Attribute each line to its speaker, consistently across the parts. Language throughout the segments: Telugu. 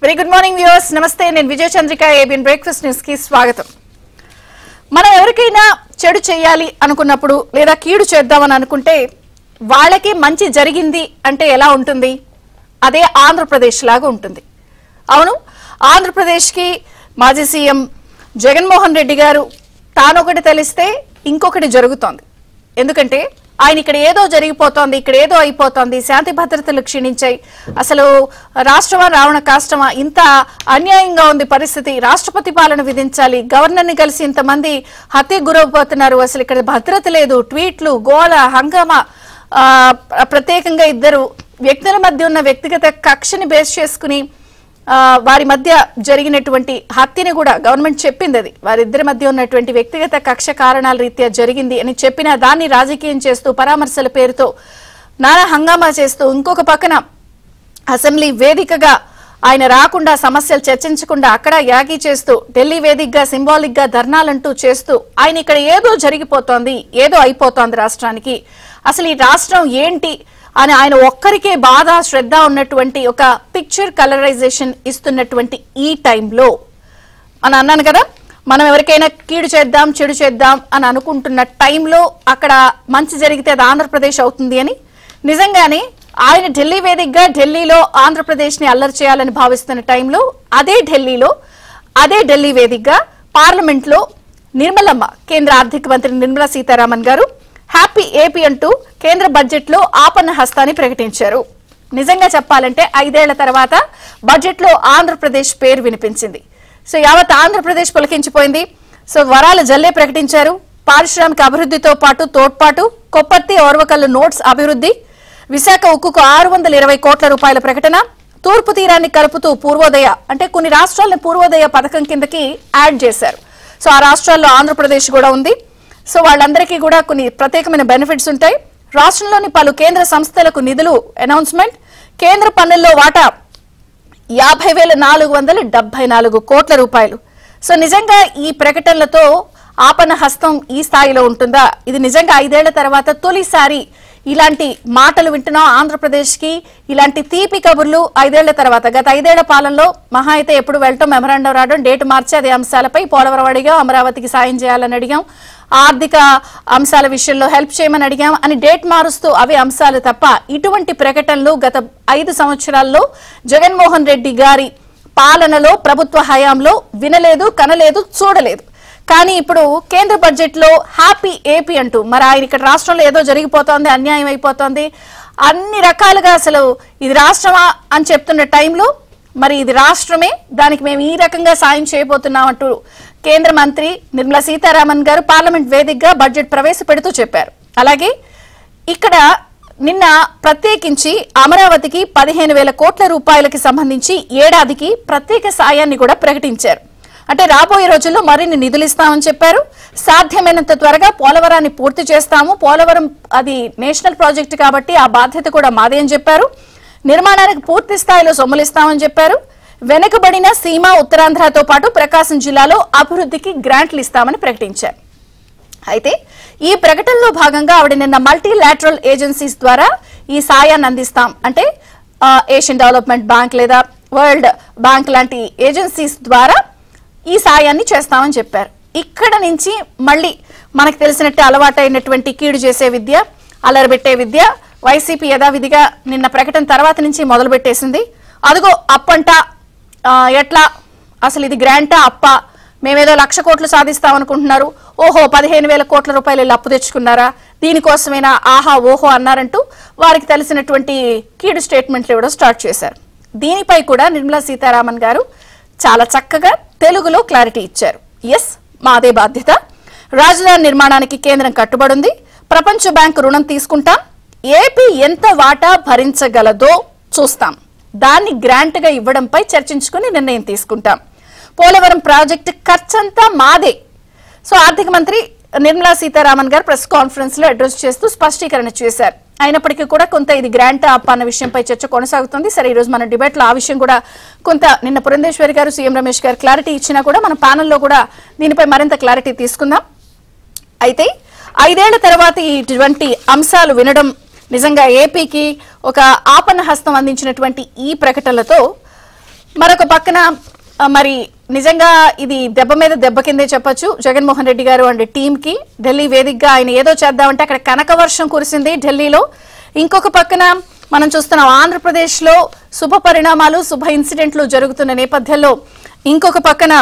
Speaker 1: వెరీ గుడ్ మార్నింగ్ వ్యూవర్స్, నమస్తే. నేను విజయ చంద్రిక, ఏబిఎన్ బ్రేక్ఫాస్ట్ న్యూస్ కి స్వాగతం. మనం ఎవరికైనా చెడు చేయాలి అనుకున్నప్పుడు లేదా కీడు చేద్దామని అనుకుంటే వాళ్ళకి మంచి జరిగింది అంటే ఎలా ఉంటుంది? అదే ఆంధ్రప్రదేశ్ లాగా ఉంటుంది. అవును, ఆంధ్రప్రదేశ్కి మాజీ సీఎం జగన్మోహన్ రెడ్డి గారు తానొకటి తెలిస్తే ఇంకొకటి జరుగుతోంది. ఎందుకంటే ఆయన ఇక్కడ ఏదో జరిగిపోతోంది, ఇక్కడ ఏదో అయిపోతోంది, శాంతి భద్రతలు క్షీణించాయి, అసలు రాష్ట్రమా రావణ కాష్టమా, ఇంత అన్యాయంగా ఉంది పరిస్థితి, రాష్ట్రపతి పాలన విధించాలి, గవర్నర్ని కలిసి ఇంతమంది హత్యకు గురవుతున్నారు, అసలు ఇక్కడ భద్రత లేదు, ట్వీట్లు, గోల, హంగామా, ప్రత్యేకంగా ఇద్దరు వ్యక్తుల మధ్య ఉన్న వ్యక్తిగత కక్షని బేస్ చేసుకుని వారి మధ్య జరిగినటువంటి హత్యని కూడా గవర్నమెంట్ చెప్పింది, అది వారిద్దరి మధ్య ఉన్నటువంటి వ్యక్తిగత కక్ష కారణాల రీత్యా జరిగింది అని చెప్పిన దాన్ని రాజకీయం చేస్తూ పరామర్శల పేరుతో నానా హంగామా చేస్తూ, ఇంకొక పక్కన అసెంబ్లీ వేదికగా ఆయన రాకుండా సమస్యలు చర్చించకుండా అక్కడ యాగి చేస్తూ, ఢిల్లీ వేదికగా సింబాలిక్ గా ధర్నాలంటూ చేస్తూ ఆయన ఇక్కడ ఏదో జరిగిపోతోంది, ఏదో అయిపోతోంది రాష్ట్రానికి, అసలు ఈ రాష్ట్రం ఏంటి అని ఆయన ఒక్కరికే బాధ శ్రద్ధ ఉన్నటువంటి ఒక పిక్చర్ కలరైజేషన్ ఇస్తున్నటువంటి ఈ టైంలో అని అన్నాను కదా, మనం ఎవరికైనా కీడు చేద్దాం చెడు చేద్దాం అని అనుకుంటున్న టైంలో అక్కడ మంచి జరిగితే అది ఆంధ్రప్రదేశ్ అవుతుంది అని నిజంగానే ఆయన ఢిల్లీ వేదికగా ఢిల్లీలో ఆంధ్రప్రదేశ్ ని అల్లరి చేయాలని భావిస్తున్న టైంలో అదే ఢిల్లీ వేదికగా పార్లమెంట్ లో నిర్మలమ్మ, కేంద్ర ఆర్థిక మంత్రి నిర్మలా సీతారామన్ గారు హ్యాపీ ఏపీ అంటూ కేంద్ర బడ్జెట్ లో ఆపన్న హస్తాన్ని ప్రకటించారు. నిజంగా చెప్పాలంటే 5 ఏళ్ల తర్వాత బడ్జెట్ లో ఆంధ్రప్రదేశ్ పేరు వినిపించింది. సో యావత్ ఆంధ్రప్రదేశ్ పులకించిపోయింది. సో వరాల జల్లే ప్రకటించారు. పారిశ్రామిక అభివృద్ధితో పాటు తోడ్పాటు, కొప్పర్తి ఓర్వకల్లు నోట్స్ అభివృద్ధి, విశాఖ ఉక్కుకు 620 కోట్ల రూపాయల ప్రకటన, తూర్పు తీరాన్ని కలుపుతూ పూర్వోదయ, అంటే కొన్ని రాష్ట్రాలను పూర్వోదయ పథకం కిందకి యాడ్ చేశారు. సో ఆ రాష్ట్రాల్లో ఆంధ్రప్రదేశ్ కూడా ఉంది. సో వాళ్ళందరికీ కూడా కొన్ని ప్రత్యేకమైన బెనిఫిట్స్ ఉంటాయి. రాష్ట్రంలోని పలు కేంద్ర సంస్థలకు నిధులు అనౌన్స్మెంట్, కేంద్ర పన్నుల్లో వాటా 50,474 కోట్ల రూపాయలు. సో నిజంగా ఈ ప్రకటనలతో ఆపన్న హస్తం ఈ స్థాయిలో ఉంటుందా? ఇది నిజంగా 5 ఏళ్ల తర్వాత తొలిసారి ఇలాంటి మాటలు వింటున్నాం. ఆంధ్రప్రదేశ్ కి ఇలాంటి తీపి కబుర్లు 5 ఏళ్ల తర్వాత. గత 5 ఏళ్ల పాలనలో మహా అయితే ఎప్పుడు వెళ్ళటం, మెమరాండం రావడం, డేట్ మార్చి అదే అంశాలపై పోలవరం అడిగాం, అమరావతికి సాయం చేయాలని అడిగాం, ఆర్థిక అంశాల విషయంలో హెల్ప్ చేయమని అడిగాం అని డేట్ మారుస్తూ అవే అంశాలు తప్ప ఇటువంటి ప్రకటనలు గత 5 సంవత్సరాల్లో జగన్మోహన్ రెడ్డి గారి పాలనలో ప్రభుత్వ హయాంలో వినలేదు, కనలేదు, చూడలేదు. కానీ ఇప్పుడు కేంద్ర బడ్జెట్ లో హ్యాపీ ఏపీ అంటూ మరి ఆయన ఇక్కడ రాష్ట్రంలో ఏదో జరిగిపోతోంది, అన్యాయం అయిపోతోంది, అన్ని రకాలుగా అసలు ఇది రాష్ట్రమా అని చెప్తున్న టైంలో మరి ఇది రాష్ట్రమే, దానికి మేము ఈ రకంగా సాయం చేయబోతున్నాం అంటూ కేంద్ర మంత్రి నిర్మలా సీతారామన్ గారు పార్లమెంట్ వేదికగా బడ్జెట్ ప్రవేశపెడుతూ చెప్పారు. అలాగే ఇక్కడ నిన్న ప్రత్యేకించి అమరావతికి 15,000 కోట్ల రూపాయలకి సంబంధించి ఏడాదికి ప్రత్యేక సాయాన్ని కూడా ప్రకటించారు. అంటే రాబోయే రోజుల్లో మరిన్ని నిధులు ఇస్తామని చెప్పారు. సాధ్యమైనంత త్వరగా పోలవరాన్ని పూర్తి చేస్తాము, పోలవరం అది నేషనల్ ప్రాజెక్టు కాబట్టి ఆ బాధ్యత కూడా మాదే అని చెప్పారు. నిర్మాణానికి పూర్తి స్థాయిలో సొమ్ములిస్తామని చెప్పారు. వెనుకబడిన సీమ ఉత్తరాంధ్రతో పాటు ప్రకాశం జిల్లాలో అభివృద్ధికి గ్రాంట్లు ఇస్తామని ప్రకటించారు. అయితే ఈ ప్రకటనలో భాగంగా ఆవిడ నిన్న మల్టీలాటరల్ ఏజెన్సీస్ ద్వారా ఈ సాయాన్ని అందిస్తాం అంటే ఏషియన్ డెవలప్మెంట్ బ్యాంక్ లేదా వరల్డ్ బ్యాంక్ లాంటి ఏజెన్సీస్ ద్వారా ఈ సాయాన్ని చేస్తామని చెప్పారు. ఇక్కడ నుంచి మళ్ళీ మనకు తెలిసినట్టే అలవాటైనటువంటి కీడు చేసే విద్య, అల్లరిపెట్టే విద్య వైసీపీ యథావిధిగా నిన్న ప్రకటన తర్వాత నుంచి మొదలు పెట్టేసింది. అదిగో అప్పంట, ఎట్లా అసలు ఇది గ్రాంటా అప్ప, మేమేదో 1,00,000 కోట్లు సాధిస్తామనుకుంటున్నారు, ఓహో 15,000 కోట్ల రూపాయలు అప్పు తెచ్చుకున్నారా, దీనికోసమైనా ఆహా ఓహో అన్నారంటూ వారికి తెలిసినటువంటి కీడు స్టేట్మెంట్లు ఇవ్వడం స్టార్ట్ చేశారు. దీనిపై కూడా నిర్మలా సీతారామన్ గారు చాలా చక్కగా తెలుగులో క్లారిటీ ఇచ్చారు. ఎస్, మాదే బాధ్యత, రాజధాని నిర్మాణానికి కేంద్రం కట్టుబడింది, ప్రపంచ బ్యాంకు రుణం తీసుకుంటాం, ఏపీ ఎంత వాటా భరించగలదో చూస్తాం, దాన్ని గ్రాంట్ గా ఇవ్వడంపై చర్చించుకుని నిర్ణయం తీసుకుంటాం, పోలవరం ప్రాజెక్టు ఖర్చంతా మాదే. సో ఆర్థిక మంత్రి నిర్మలా సీతారామన్ గారు ప్రెస్ కాన్ఫరెన్స్ లో అడ్రస్ చేస్తూ స్పష్టీకరణ చేశారు. అయినప్పటికీ కూడా కొంత ఇది గ్రాంట్ అప్ అన్న విషయంపై చర్చ కొనసాగుతుంది. సరే, ఈ రోజు మన డిబేట్ లో ఆ విషయం కూడా కొంత నిన్న పురంధేశ్వరి గారు, సీఎం రమేష్ గారు క్లారిటీ ఇచ్చినా కూడా మన ప్యానెల్లో కూడా దీనిపై మరింత క్లారిటీ తీసుకుందాం. అయితే 5 ఏళ్ల తర్వాత ఇటువంటి అంశాలు వినడం నిజంగా ఏపీకి ఒక ఆపన్న హస్తం అందించినటువంటి ఈ ప్రకటనలతో మరొక పక్కన మరి నిజంగా ఇది దెబ్బ మీద దెబ్బ కిందే చెప్పొచ్చు జగన్మోహన్ రెడ్డి గారు అండ్ టీమ్ కి. ఢిల్లీ వేదికగా ఆయన ఏదో చేద్దామంటే అక్కడ కనక వర్షం కురిసింది ఢిల్లీలో. ఇంకొక పక్కన మనం చూస్తున్నాం ఆంధ్రప్రదేశ్ లో శుభ పరిణామాలు, శుభ ఇన్సిడెంట్లు జరుగుతున్న నేపథ్యంలో ఇంకొక పక్కన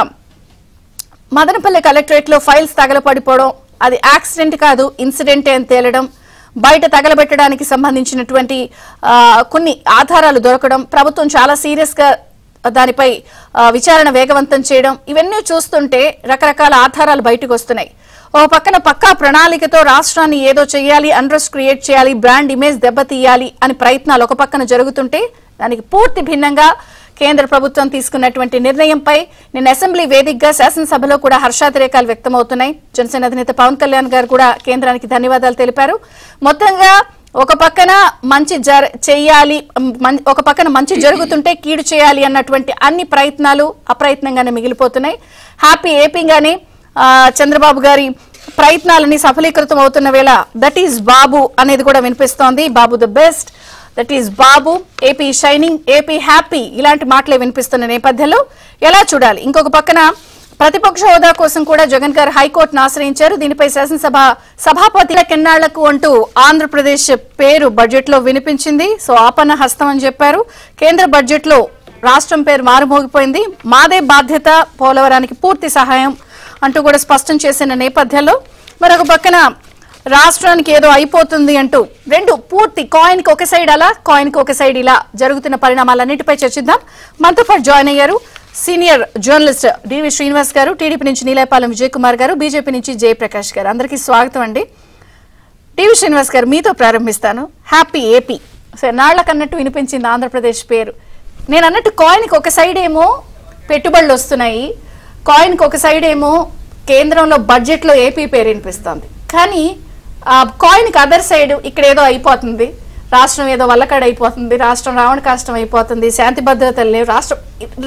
Speaker 1: మదనపల్లి కలెక్టరేట్ లో ఫైల్స్ తగలపడిపోవడం, అది యాక్సిడెంట్ కాదు ఇన్సిడెంటే అని తేలడం, బయట తగలబెట్టడానికి సంబంధించినటువంటి కొన్ని ఆధారాలు దొరకడం, ప్రభుత్వం చాలా సీరియస్ గా దానిపై విచారణ వేగవంతం చేయడం, ఇవన్నీ చూస్తుంటే రకరకాల ఆధారాలు బయటకు వస్తున్నాయి. ఓ పక్కన పక్కా ప్రణాళికతో రాష్ట్రాన్ని ఏదో చేయాలి, అన్రెస్ట్ క్రియేట్ చేయాలి, బ్రాండ్ ఇమేజ్ దెబ్బతీయాలి అని ప్రయత్నాలు ఒక పక్కన జరుగుతుంటే దానికి పూర్తి భిన్నంగా కేంద్ర ప్రభుత్వం తీసుకున్నటువంటి నిర్ణయంపై నిన్న అసెంబ్లీ వేదికగా శాసనసభలో కూడా హర్షాతిరేకాలు వ్యక్తమవుతున్నాయి. జనసేన అధినేత పవన్ కళ్యాణ్ గారు కూడా కేంద్రానికి ధన్యవాదాలు తెలిపారు. మొత్తంగా ఒక పక్కన మంచి చెయ్యాలి, ఒక పక్కన మంచి జరుగుతుంటే కీడు చేయాలి అన్నటువంటి అన్ని ప్రయత్నాలు అప్రయత్నంగానే మిగిలిపోతున్నాయి. హ్యాపీ ఏపీగానే చంద్రబాబు గారి ప్రయత్నాలని సఫలీకృతం అవుతున్న వేళ దట్ ఈస్ బాబు అనేది కూడా వినిపిస్తోంది. Babu the best, that is Babu, AP shining, AP happy, ఇలాంటి మాటలే వినిపిస్తున్న నేపథ్యంలో ఎలా చూడాలి? ఇంకొక పక్కన ప్రతిపక్ష హోదా కోసం కూడా జగన్ గారు హైకోర్టును ఆశ్రయించారు. దీనిపై శాసనసభ సభాపతి కెన్నాళ్లకు అంటూ ఆంధ్రప్రదేశ్ పేరు బడ్జెట్ లో వినిపించింది. సో ఆపన్న హస్తం అని చెప్పారు. కేంద్ర బడ్జెట్ లో రాష్ట్రం పేరు మారుమోగిపోయింది. మాదే బాధ్యత, పోలవరానికి పూర్తి సహాయం అంటూ కూడా స్పష్టం చేసిన నేపథ్యంలో మరొక పక్కన రాష్ట్రానికి ఏదో అయిపోతుంది అంటూ రెండు పూర్తి కాయిన్ కి ఒక సైడ్ అలా, కాయిన్ కి ఒక సైడ్ ఇలా జరుగుతున్న పరిణామాలన్నిటిపై చర్చిద్దాం. మనతో పాటు జాయిన్ అయ్యారు సీనియర్ జర్నలిస్ట్ డివి శ్రీనివాస్ గారు, టీడీపీ నుంచి నీలాయపాలెం విజయ్ కుమార్ గారు, బీజేపీ నుంచి జయప్రకాష్ గారు. అందరికీ స్వాగతం అండి. డివి శ్రీనివాస్ గారు, మీతో ప్రారంభిస్తాను. హ్యాపీ ఏపీ, నాళ్లకన్నట్టు వినిపించింది ఆంధ్రప్రదేశ్ పేరు. నేను అన్నట్టు కాయిన్ కి ఒక సైడ్ ఏమో పెట్టుబడులు వస్తున్నాయి, కాయిన్ కి ఒక సైడ్ ఏమో కేంద్రంలో బడ్జెట్ లో ఏపీ పేరు వినిపిస్తుంది. కానీ కాయిన్ కి అదర్ సైడ్ ఇక్కడ ఏదో అయిపోతుంది, రాష్ట్రం ఏదో వల్లకాడ అయిపోతుంది, రాష్ట్రం రావణ కాష్టం అయిపోతుంది, శాంతి భద్రతలు లేవు, రాష్ట్రం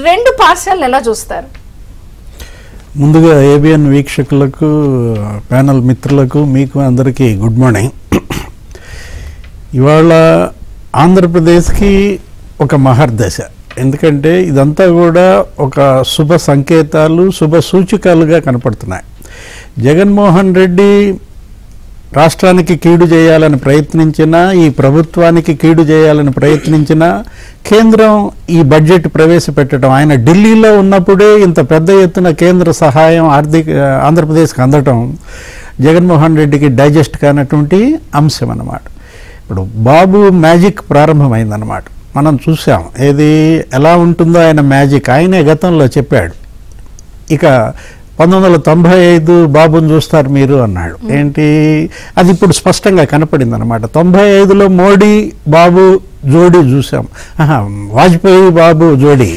Speaker 1: రెండు పార్శ్వాలను ఎలా చూస్తారు?
Speaker 2: ముందుగా ఏబిఎన్ వీక్షకులకు, ప్యానల్ మిత్రులకు, మీకు అందరికీ గుడ్ మార్నింగ్. ఇవాళ ఆంధ్రప్రదేశ్కి ఒక మహర్దశ. ఎందుకంటే ఇదంతా కూడా ఒక శుభ సంకేతాలు, శుభ సూచికలుగా కనపడుతున్నాయి. జగన్మోహన్ రెడ్డి రాష్ట్రానికి కీడు చేయాలని ప్రయత్నించినా, ఈ ప్రభుత్వానికి కీడు చేయాలని ప్రయత్నించినా కేంద్రం ఈ బడ్జెట్ ప్రవేశపెట్టడం, ఆయన ఢిల్లీలో ఉన్నప్పుడే ఇంత పెద్ద ఎత్తున కేంద్ర సహాయం ఆంధ్రప్రదేశ్కి అందటం జగన్మోహన్ రెడ్డికి డైజెస్ట్ కానటువంటి అంశం అన్నమాట. ఇప్పుడు బాబు మ్యాజిక్ ప్రారంభమైందన్నమాట. మనం చూసాం ఏది ఎలా ఉంటుందో ఆయన మ్యాజిక్. ఆయనే గతంలో చెప్పాడు, ఇక 1995 బాబుని చూస్తారు మీరు అన్నాడు. ఏంటి అది ఇప్పుడు స్పష్టంగా కనపడింది అనమాట. 95లో మోడీ బాబు జోడీ చూసాం, వాజ్పేయి బాబు జోడీ.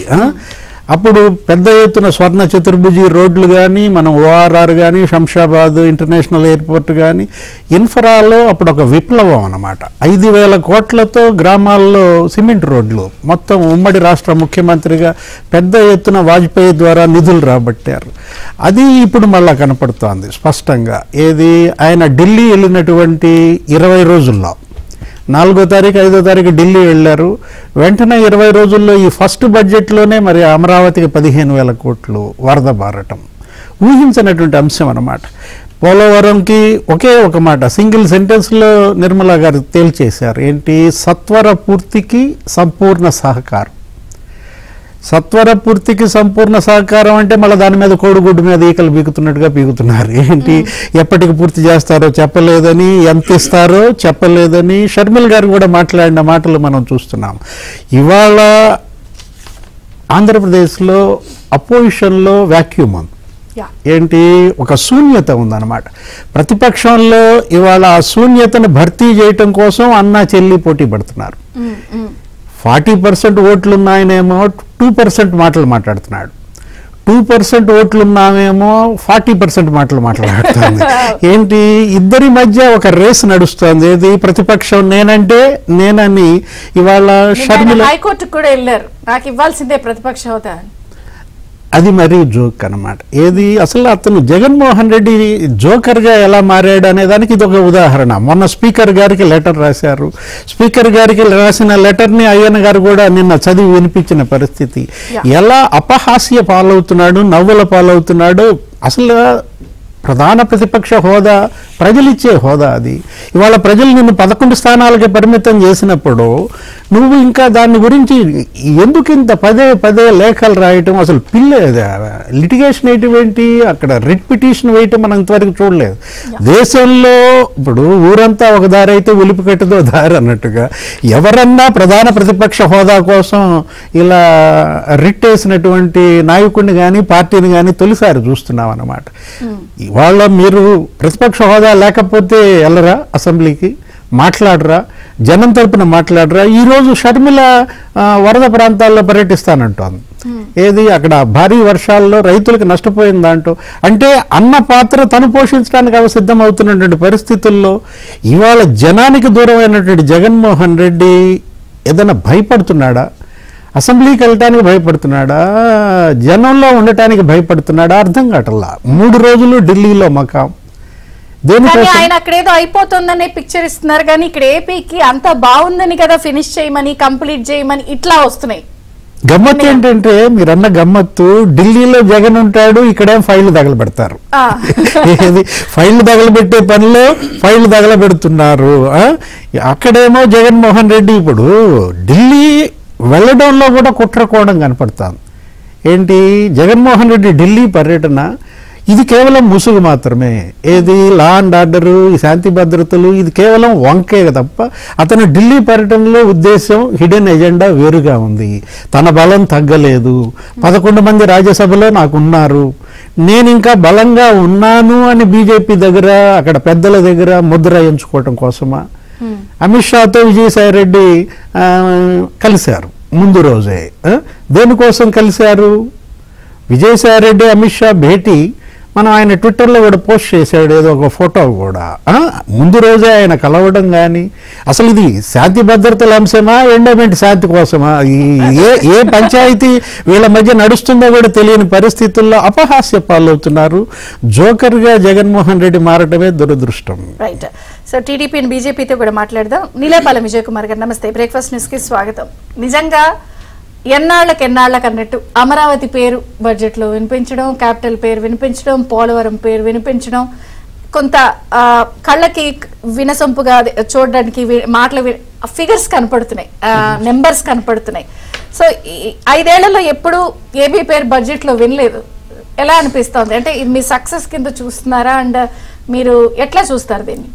Speaker 2: అప్పుడు పెద్ద ఎత్తున స్వర్ణ చతుర్భుజి రోడ్లు కానీ, మనం ఓఆర్ఆర్ కానీ, శంషాబాద్ ఇంటర్నేషనల్ ఎయిర్పోర్ట్ కానీ, ఇన్ఫ్రాలో అప్పుడు ఒక విప్లవం అన్నమాట. 5,000 కోట్లతో గ్రామాల్లో సిమెంట్ రోడ్లు మొత్తం ఉమ్మడి రాష్ట్ర ముఖ్యమంత్రిగా పెద్ద ఎత్తున వాజ్పేయి ద్వారా నిధులు రాబట్టారు. అది ఇప్పుడు మళ్ళా కనపడుతోంది స్పష్టంగా. ఏది ఆయన ఢిల్లీ వెళ్ళినటువంటి 20 రోజుల్లో 4వ తారీఖు 5వ తారీఖు ఢిల్లీ వెళ్ళారు. వెంటనే 20 రోజుల్లో ఈ ఫస్ట్ బడ్జెట్లోనే మరి అమరావతికి 15,000 కోట్లు వరద బారటం ఊహించినటువంటి అంశం అన్నమాట. పోలవరంకి ఒకే ఒక మాట సింగిల్ సెంటెన్స్లో నిర్మలా గారు తేల్చేశారు. ఏంటి? సత్వర పూర్తికి సంపూర్ణ సహకారం. సత్వర పూర్తికి సంపూర్ణ సహకారం అంటే మళ్ళీ దాని మీద కోడిగుడ్డు మీద ఈకలు పీకుతున్నట్టుగా పీకుతున్నారు. ఏంటి? ఎప్పటికి పూర్తి చేస్తారో చెప్పలేదని, ఎంత ఇస్తారో చెప్పలేదని షర్మిల్ గారు కూడా మాట్లాడిన మాటలు మనం చూస్తున్నాం. ఇవాళ ఆంధ్రప్రదేశ్లో అపోజిషన్లో వ్యాక్యూమ్ ఉంది. ఏంటి? ఒక శూన్యత ఉందన్నమాట. ప్రతిపక్షంలో ఇవాళ ఆ శూన్యతను భర్తీ చేయటం కోసం అన్నా చెల్లి పోటీ పడుతున్నారు. 40% ఓట్లున్నాయనేమో 2% మాటలు మాట్లాడుతున్నాడు, 2% ఓట్లున్నామేమో 40% మాటలు మాట్లాడుతుంది. ఏంటి? ఇద్దరి మధ్య ఒక రేస్ నడుస్తుంది. ఏది? ప్రతిపక్షం నేనంటే నేనని ఇవాళ షర్మిల హైకోర్టుకు కూడా వెళ్ళారు, నాకు ఇవ్వాల్సిందే ప్రతిపక్ష హోదా.
Speaker 1: 2
Speaker 2: అది మరీ జోక్ అన్నమాట. ఏది అసలు అతను జగన్మోహన్ రెడ్డి జోకర్గా ఎలా మారాడు అనే దానికి ఇది ఒక ఉదాహరణ. మొన్న స్పీకర్ గారికి లెటర్ రాశారు. స్పీకర్ గారికి రాసిన లెటర్ని అయ్యన్న గారు కూడా నిన్న చదివి వినిపించిన పరిస్థితి. ఎలా అపహాస్య పాలవుతున్నాడు, నవ్వుల పాలవుతున్నాడు. అసలు ప్రధాన ప్రతిపక్ష హోదా ప్రజలిచ్చే హోదా అది. ఇవాళ ప్రజలు నిన్ను 11 స్థానాలకి పరిమితం చేసినప్పుడు నువ్వు ఇంకా దాని గురించి ఎందుకు ఇంత పదే లేఖలు రాయటం, అసలు లిటిగేషన్ వేయటం ఏంటి, అక్కడ రిట్ పిటిషన్ వేయటం మనం ఇంతవరకు చూడలేదు. దేశంలో ఇప్పుడు ఊరంతా ఒక దారి అయితే ఉలిపి కట్టుదో దారి అన్నట్టుగా ఎవరన్నా ప్రధాన ప్రతిపక్ష హోదా కోసం ఇలా రిట్ వేసినటువంటి నాయకుడిని కానీ పార్టీని కానీ తొలిసారి చూస్తున్నాం అన్నమాట. ఇవాళ మీరు ప్రతిపక్ష హోదా లేకపోతే వెళ్ళరా, అసెంబ్లీకి మాట్లాడరా, జనం తరపున మాట్లాడరా. ఈరోజు షర్మిల వరద ప్రాంతాల్లో పర్యటిస్తానంటోంది. ఏది అక్కడ భారీ వర్షాల్లో రైతులకు నష్టపోయిన దాంట్లో, అంటే అన్న పాత్ర తను పోషించడానికి అవి సిద్ధమవుతున్నటువంటి పరిస్థితుల్లో ఇవాళ జనానికి దూరమైనటువంటి జగన్మోహన్ రెడ్డి ఏదైనా భయపడుతున్నాడా? అసెంబ్లీకి వెళ్ళటానికి భయపడుతున్నాడా, జనంలో ఉండటానికి భయపడుతున్నాడా? అర్థం కావట్లా. 3 రోజులు ఢిల్లీలో మకాం.
Speaker 1: ఆయన అక్కడేదో అయిపోతుందనే పిక్చర్ ఇస్తున్నారు కానీ ఇక్కడ ఏపీకి అంత బాగుందని కదా ఫినిష్ చేయమని, కంప్లీట్ చేయమని ఇట్లా వస్తున్నాయి.
Speaker 2: గమ్మత్తు ఏంటంటే మీరన్న గమ్మత్తు, ఢిల్లీలో జగన్ ఉంటాడు, ఇక్కడేం ఫైళ్లు తగలబెడతారు. ఏది ఫైళ్లు తగలబెట్టే పనిలో ఫైళ్లు తగలబెడుతున్నారు. అక్కడేమో జగన్మోహన్ రెడ్డి ఇప్పుడు ఢిల్లీ వెళ్ళడంలో కూడా కుట్రకోణం కనపడుతుంది. ఏంటి జగన్మోహన్ రెడ్డి ఢిల్లీ పర్యటన ఇది కేవలం ముసుగు మాత్రమే. ఏది లా అండ్ ఆర్డరు, ఈ శాంతి భద్రతలు, ఇది కేవలం వంకే తప్ప అతను ఢిల్లీ పర్యటనలో ఉద్దేశం, హిడెన్ ఎజెండా వేరుగా ఉంది. తన బలం తగ్గలేదు. 11 మంది రాజ్యసభలో నాకున్నారు, నేను ఇంకా బలంగా ఉన్నాను అని బీజేపీ దగ్గర అక్కడ పెద్దల దగ్గర ముద్ర ఎంచుకోవటం కోసమా? అమిత్ షాతో విజయసాయి రెడ్డి కలిశారు ముందు రోజే. దేనికోసం కలిశారు? విజయసాయి రెడ్డి అమిత్ షా భేటీ మనం ఆయన ట్విట్టర్లో కూడా పోస్ట్ చేశాడు, ఏదో ఒక ఫోటో కూడా. ముందు రోజే ఆయన కలవడం కానీ, అసలు ఇది శాంతి భద్రతల అంశమా, ఎండోమెంట్ శాంతి కోసమా, ఏ పంచాయతీ వీళ్ళ మధ్య నడుస్తుందో కూడా తెలియని పరిస్థితుల్లో అపహాస్య పాలవుతున్నారు. జోకర్గా జగన్మోహన్ రెడ్డి మారటమే దురదృష్టం.
Speaker 1: రైట్. సో టీడీపీ అండ్ బీజేపీతో కూడా మాట్లాడదాం. నీలేపాలెం విజయ్ కుమార్ గారు నమస్తే, బ్రేక్ఫాస్ట్ న్యూస్ కి స్వాగతం. నిజంగా ఎన్నాళ్ళకి అన్నట్టు అమరావతి పేరు బడ్జెట్లో వినిపించడం, క్యాపిటల్ పేరు వినిపించడం, పోలవరం పేరు వినిపించడం, కొంత కళ్ళకి వినసొంపుగా చూడడానికి మాటలు ఫిగర్స్ కనపడుతున్నాయి, నెంబర్స్ కనపడుతున్నాయి. సో 5 ఏళ్లలో ఎప్పుడు ఏబీ పేరు బడ్జెట్లో వినలేదు. ఎలా అనిపిస్తుంది? అంటే ఇది మీ సక్సెస్ కింద చూస్తున్నారా, అండ్ మీరు ఎట్లా చూస్తారు దీన్ని?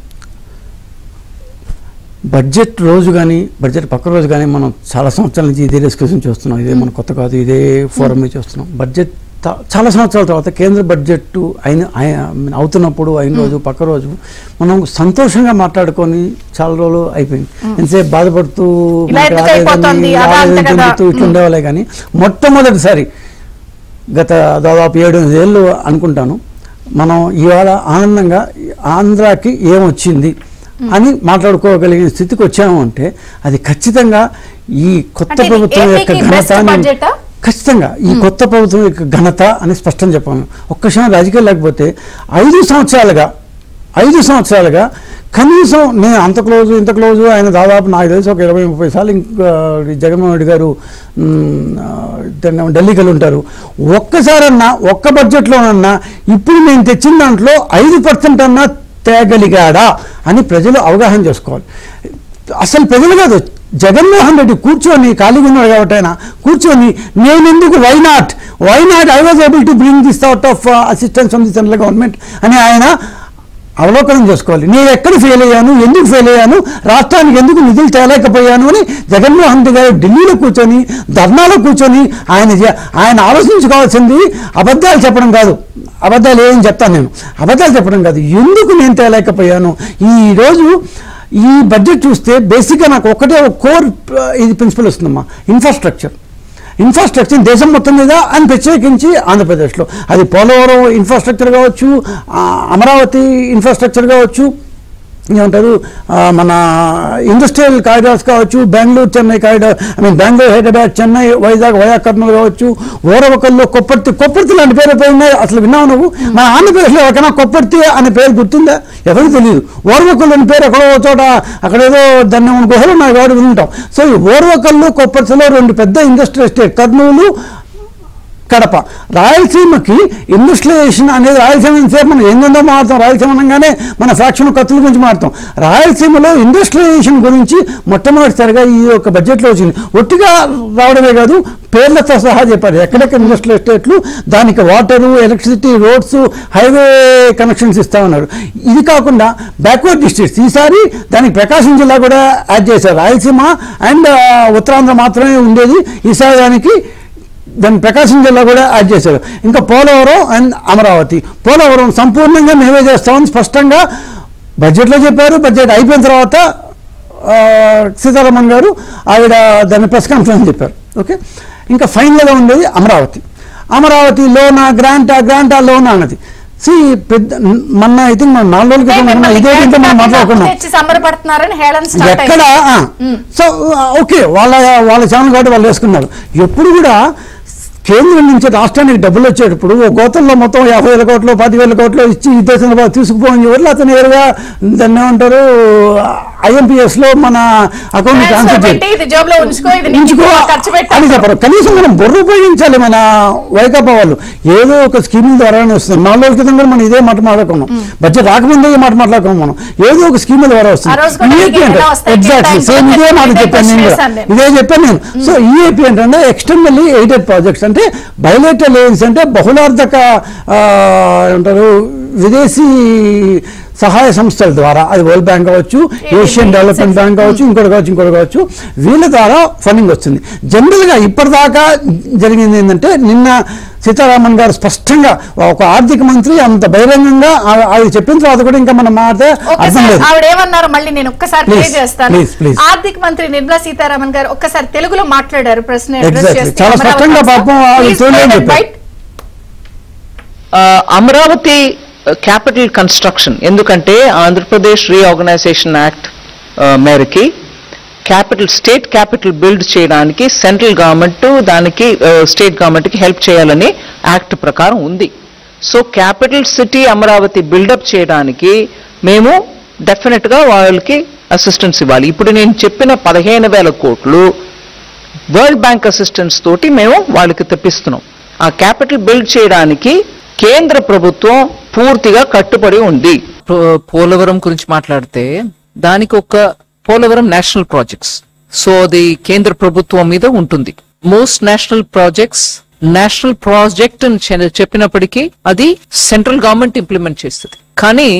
Speaker 3: బడ్జెట్ రోజు కానీ బడ్జెట్ పక్క రోజు కానీ మనం చాలా సంవత్సరాల నుంచి ఇదే డిస్కషన్ చేస్తున్నాం. ఇదే మన కొత్త కాదు, ఇదే ఫోరం నుంచి చూస్తున్నాం. బడ్జెట్ చాలా సంవత్సరాల తర్వాత కేంద్ర బడ్జెట్ అవుతున్నప్పుడు అయిన రోజు పక్క రోజు మనం సంతోషంగా మాట్లాడుకొని చాలా రోజులు అయిపోయింది. ఎంతసేపు బాధపడుతూ ఇట్లా ఉండేవాళ్ళే. కానీ మొట్టమొదటిసారి గత దాదాపు 7-8 ఏళ్ళు అనుకుంటాను మనం ఇవాళ ఆనందంగా ఆంధ్రాకి ఏమొచ్చింది అని మాట్లాడుకోగలిగిన స్థితికి వచ్చాము అంటే అది ఖచ్చితంగా ఈ కొత్త ప్రభుత్వం యొక్క ఘనత, ఖచ్చితంగా ఈ కొత్త ప్రభుత్వం యొక్క ఘనత అని స్పష్టం చెప్పాను. ఒక్క క్షణం రాజకీయాలు లేకపోతే 5 సంవత్సరాలుగా కనీసం నేను అంత క్లోజు ఇంత క్లోజు ఆయన దాదాపు నాకు తెలిసి ఒక 20-30 సార్లు ఇంకా జగన్మోహన్ రెడ్డి గారు ఢిల్లీకి వెళ్ళి ఉంటారు. ఒక్కసారన్నా ఒక్క బడ్జెట్లోనన్నా ఇప్పుడు నేను తెచ్చిన దాంట్లో 5% అన్నా తేగలిగాడా అని ప్రజలు అవగాహన చేసుకోవాలి. అసలు ప్రజలు కాదు, జగన్మోహన్ రెడ్డి కూర్చొని ఖాళీగా ఉన్నాడు కాబట్టి ఆయన కూర్చొని నేనెందుకు why not I was able to bring this out of assistance from the central government అని ఆయన అవలోకనం చేసుకోవాలి. నేను ఎక్కడ ఫెయిల్ అయ్యాను, ఎందుకు ఫెయిల్ అయ్యాను, రాష్ట్రానికి ఎందుకు నిధులు తేలేకపోయాను అని జగన్మోహన్ రెడ్డి గారు ఢిల్లీలో కూర్చొని ధర్నాలో కూర్చొని ఆయన ఆలోచించుకోవాల్సింది అబద్ధాలు చెప్పడం కాదు. అబద్ధాలు ఏం చెప్తాను నేను, అబద్ధాలు చెప్పడం కాదు, ఎందుకు నేను తేలేకపోయాను. ఈరోజు ఈ బడ్జెట్ చూస్తే బేసిక్గా నాకు ఒకటే కోర్ ఇది ప్రిన్సిపల్ వస్తుందమ్మా, ఇన్ఫ్రాస్ట్రక్చర్ దేశం మొత్తం మీద అని ప్రత్యేకించి ఆంధ్రప్రదేశ్లో అది పోలవరం ఇన్ఫ్రాస్ట్రక్చర్ కావచ్చు, అమరావతి ఇన్ఫ్రాస్ట్రక్చర్ కావచ్చు, ఏమంటారు మన ఇండస్ట్రియల్ కారిడార్స్ కావచ్చు, బెంగళూరు చెన్నై కారిడార్, బెంగళూరు హైదరాబాద్ చెన్నై వైజాగ్ వయా కర్నూలు కావచ్చు, ఓరవకల్లో కొప్పర్తి లాంటి పేరు ఉన్నాయి. అసలు విన్నావు నువ్వు? మన ఆంధ్రప్రదేశ్లో ఎవరికైనా కొప్పర్తి అనే పేరు గుర్తుందా? ఎవరికి తెలియదు. ఓరవకల్లు అనే పేరు ఎక్కడో చోట అక్కడేదో దాన్ని గుహలు ఉన్నాయి కాబట్టి వింటాం. సో ఈ ఓరవకల్లు కొప్పర్తిలో 2 పెద్ద ఇండస్ట్రియల్ ఎస్టేట్, కర్నూలు కడప. రాయలసీమకి ఇండస్ట్రియలైజేషన్ అనేది రాయలసీమ సేపు మనం ఏందో మారుతాం. రాయలసీమ అనగానే మన ఫ్యాక్షన్ కత్తుల గురించి మారుతాం. రాయలసీమలో ఇండస్ట్రియలైజేషన్ గురించి మొట్టమొదటిసారిగా ఈ యొక్క బడ్జెట్లో వచ్చింది. ఒట్టిగా రావడమే కాదు, పేర్లతో సహా చెప్పారు ఎక్కడెక్కడ ఇండస్ట్రియల్ ఎస్టేట్లు, దానికి water, electricity, roads, highway connections ఇస్తా ఉన్నారు. ఇది కాకుండా బ్యాక్వర్డ్ డిస్ట్రిక్ట్స్ ఈసారి దానికి ప్రకాశం జిల్లా కూడా యాడ్ చేశారు. రాయలసీమ అండ్ ఉత్తరాంధ్ర మాత్రమే ఉండేది, ఈసారి దాని ప్రకాశం జిల్లా కూడా యాడ్ చేశారు. ఇంకా పోలవరం అండ్ అమరావతి. పోలవరం సంపూర్ణంగా మేమే చేస్తామని స్పష్టంగా బడ్జెట్లో చెప్పారు. బడ్జెట్ అయిపోయిన తర్వాత సీతారామన్ గారు ఆవిడ దాన్ని ప్రెస్ కాన్ఫరెన్స్ చెప్పారు. ఓకే, ఇంకా ఫైనల్గా ఉండేది అమరావతి. అమరావతి లోనా గ్రాంటా లోనా అన్నది. మొన్న ఐ థింక్ మనం 4 రోజుల క్రితం ఇదే మనం మాట్లాడుకున్నాం ఎక్కడ. సో ఓకే, వాళ్ళ ఛానల్ కాబట్టి వాళ్ళు వేసుకున్నారు. ఎప్పుడు కూడా కేంద్రం నుంచి రాష్ట్రానికి డబ్బులు వచ్చేటప్పుడు ఓ గోతంలో మొత్తం 50,000 కోట్లు 10,000 కోట్లు ఇచ్చి ఈ దేశంలో తీసుకుపోని ఎవరు అతను నేరుగా దాన్ని ఏమంటారు IMPS లో మన అకౌంట్ ట్రాన్స్ఫర్ అని చెప్పరు. కనీసం మనం బుర్ర ఉపయోగించాలి. మన వైకాపా వాళ్ళు ఏదో ఒక స్కీముల ద్వారానే వస్తుంది. 4 రోజుల క్రితం కూడా మనం ఇదే మాట మాట్లాడుకున్నాం. బడ్జెట్ రాకముందే ఈ మాట మాట్లాడుకున్నాం. మనం ఏదో ఒక స్కీముల ద్వారా వస్తుంది. ఈఏపీ అంటే ఎగ్జాక్ట్లీ సేమ్ ఇదే మాట చెప్పాను నేను, ఇదే చెప్పాను నేను. సో ఈఏపీ అంటే ఎక్స్టర్నల్లీ ఎయిడెడ్ ప్రాజెక్ట్స్, అంటే బయలేటరల్ ఎయిడ్స్ అంటే బహుళార్థక ఏమంటారు విదేశీ సహాయ సంస్థల ద్వారా, అది వరల్డ్ బ్యాంక్ కావచ్చు, ఏషియన్ డెవలప్మెంట్ బ్యాంక్ కావచ్చు, ఇంకోటి కావచ్చు, వీళ్ళ ద్వారా ఫండింగ్ వస్తుంది. జనరల్గా ఇప్పటిదాకా జరిగింది ఏంటంటే, నిన్న సీతారామన్ గారు స్పష్టంగా ఒక ఆర్థిక మంత్రి అంత బహిరంగంగా ఆవిడ చెప్పిన తర్వాత కూడా ఇంకా మనం మాట అర్థం లేదు.
Speaker 1: ఆవిడేమన్నారు మళ్ళీ నేను ఒక్కసారి ప్లే చేస్తాను. ఆర్థిక మంత్రి నిర్మలా సీతారామన్ గారు ఒక్కసారి తెలుగులో మాట్లాడారు, ప్రశ్న
Speaker 3: చాలా స్పష్టంగా పాపం
Speaker 4: అమరావతి క్యాపిటల్ కన్స్ట్రక్షన్, ఎందుకంటే ఆంధ్రప్రదేశ్ రీఆర్గనైజేషన్ యాక్ట్ మేరకి స్టేట్ క్యాపిటల్ బిల్డ్ చేయడానికి సెంట్రల్ గవర్నమెంట్ దానికి స్టేట్ గవర్నమెంట్కి హెల్ప్ చేయాలని యాక్ట్ ప్రకారం ఉంది. So capital city Amaravati buildup చేయడానికి మేము డెఫినెట్గా వాళ్ళకి అసిస్టెన్స్ ఇవ్వాలి. ఇప్పుడు నేను చెప్పిన 15,000 కోట్లు వరల్డ్ బ్యాంక్ అసిస్టెన్స్ తోటి మేము వాళ్ళకి తెప్పిస్తున్నాం. ఆ క్యాపిటల్ బిల్డ్ చేయడానికి కేంద్ర ప్రభుత్వం పూర్తిగా కట్టుబడి ఉంది. పోలవరం గురించి మాట్లాడితే దానికి ఒక పోలవరం నేషనల్ ప్రాజెక్ట్స్, సో అది కేంద్ర ప్రభుత్వం మీద ఉంటుంది. మోస్ట్ నేషనల్ ప్రాజెక్ట్ అని చెప్పినప్పటికీ అది సెంట్రల్ గవర్నమెంట్ ఇంప్లిమెంట్ చేస్తుంది. కానీ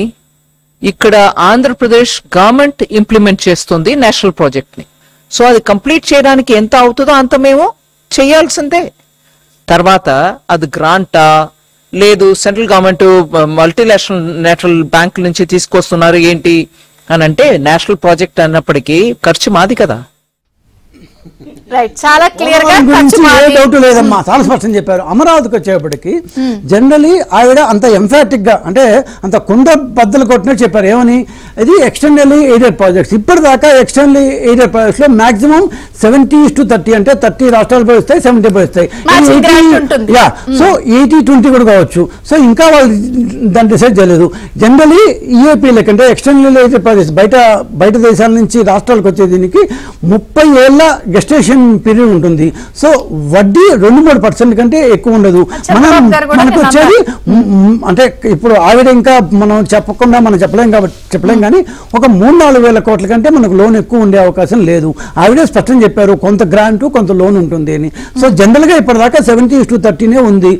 Speaker 4: ఇక్కడ ఆంధ్రప్రదేశ్ గవర్నమెంట్ ఇంప్లిమెంట్ చేస్తుంది నేషనల్ ప్రాజెక్ట్ ని. సో అది కంప్లీట్ చేయడానికి ఎంత అవుతుందో అంత మేము చేయాల్సిందే. తర్వాత అది గ్రాంటా లేదు, సెంట్రల్ గవర్నమెంట్ మల్టీనేషనల్ బ్యాంక్ నుంచి తీసుకొస్తున్నారు ఏంటి అని అంటే, నేషనల్ ప్రాజెక్ట్ అన్నప్పటికీ ఖర్చు మాది కదా.
Speaker 1: చాలా క్లియర్ గా
Speaker 3: డౌట్ లేదమ్మా, చాలా స్పష్టం చెప్పారు. అమరావతికి వచ్చేప్పటికి జనరలీ ఆవిడ అంత ఎంఫాటిక్ గా, అంటే అంత కుండ బద్దలు కొట్టినట్టు చెప్పారు. ఏమని, ఇది ఎక్స్టర్నల్లీ ఎయిడెడ్ ప్రాజెక్ట్స్. ఇప్పటిదాకా ఎక్స్టర్నల్లీ ఎయిడెడ్ ప్రాజెక్ట్స్ లో మాక్సిమం 70:30, అంటే 30 రాష్ట్రాలు పోయిస్తాయి, 70 పోయిస్తాయి. సో 80-20 కూడా కావచ్చు. సో ఇంకా వాళ్ళు దాన్ని డిసైడ్ చేయలేదు. జనరలీ ఈఏపీలకి అంటే ఎక్స్టర్నల్లీ ఎయిడెడ్ ప్రాజెక్ట్స్ బయట దేశాల నుంచి రాష్ట్రాలకు వచ్చే దీనికి 30 ఏళ్ల గెస్టేషన్ పీరియడ్ ఉంటుంది. సో వడ్డీ 2-3% కంటే ఎక్కువ ఉండదు. మనకు వచ్చేది అంటే ఇప్పుడు ఆవిడ ఇంకా మనం చెప్పకుండా మనం చెప్పలేం కానీ ఒక 3-4 వేల కోట్ల కంటే మనకు లోన్ ఎక్కువ ఉండే అవకాశం లేదు. ఆవిడే స్పష్టం చెప్పారు కొంత గ్రాంట్ కొంత లోన్ ఉంటుంది అని. సో జనరల్గా ఇప్పటిదాకా 70:30 ఉంది,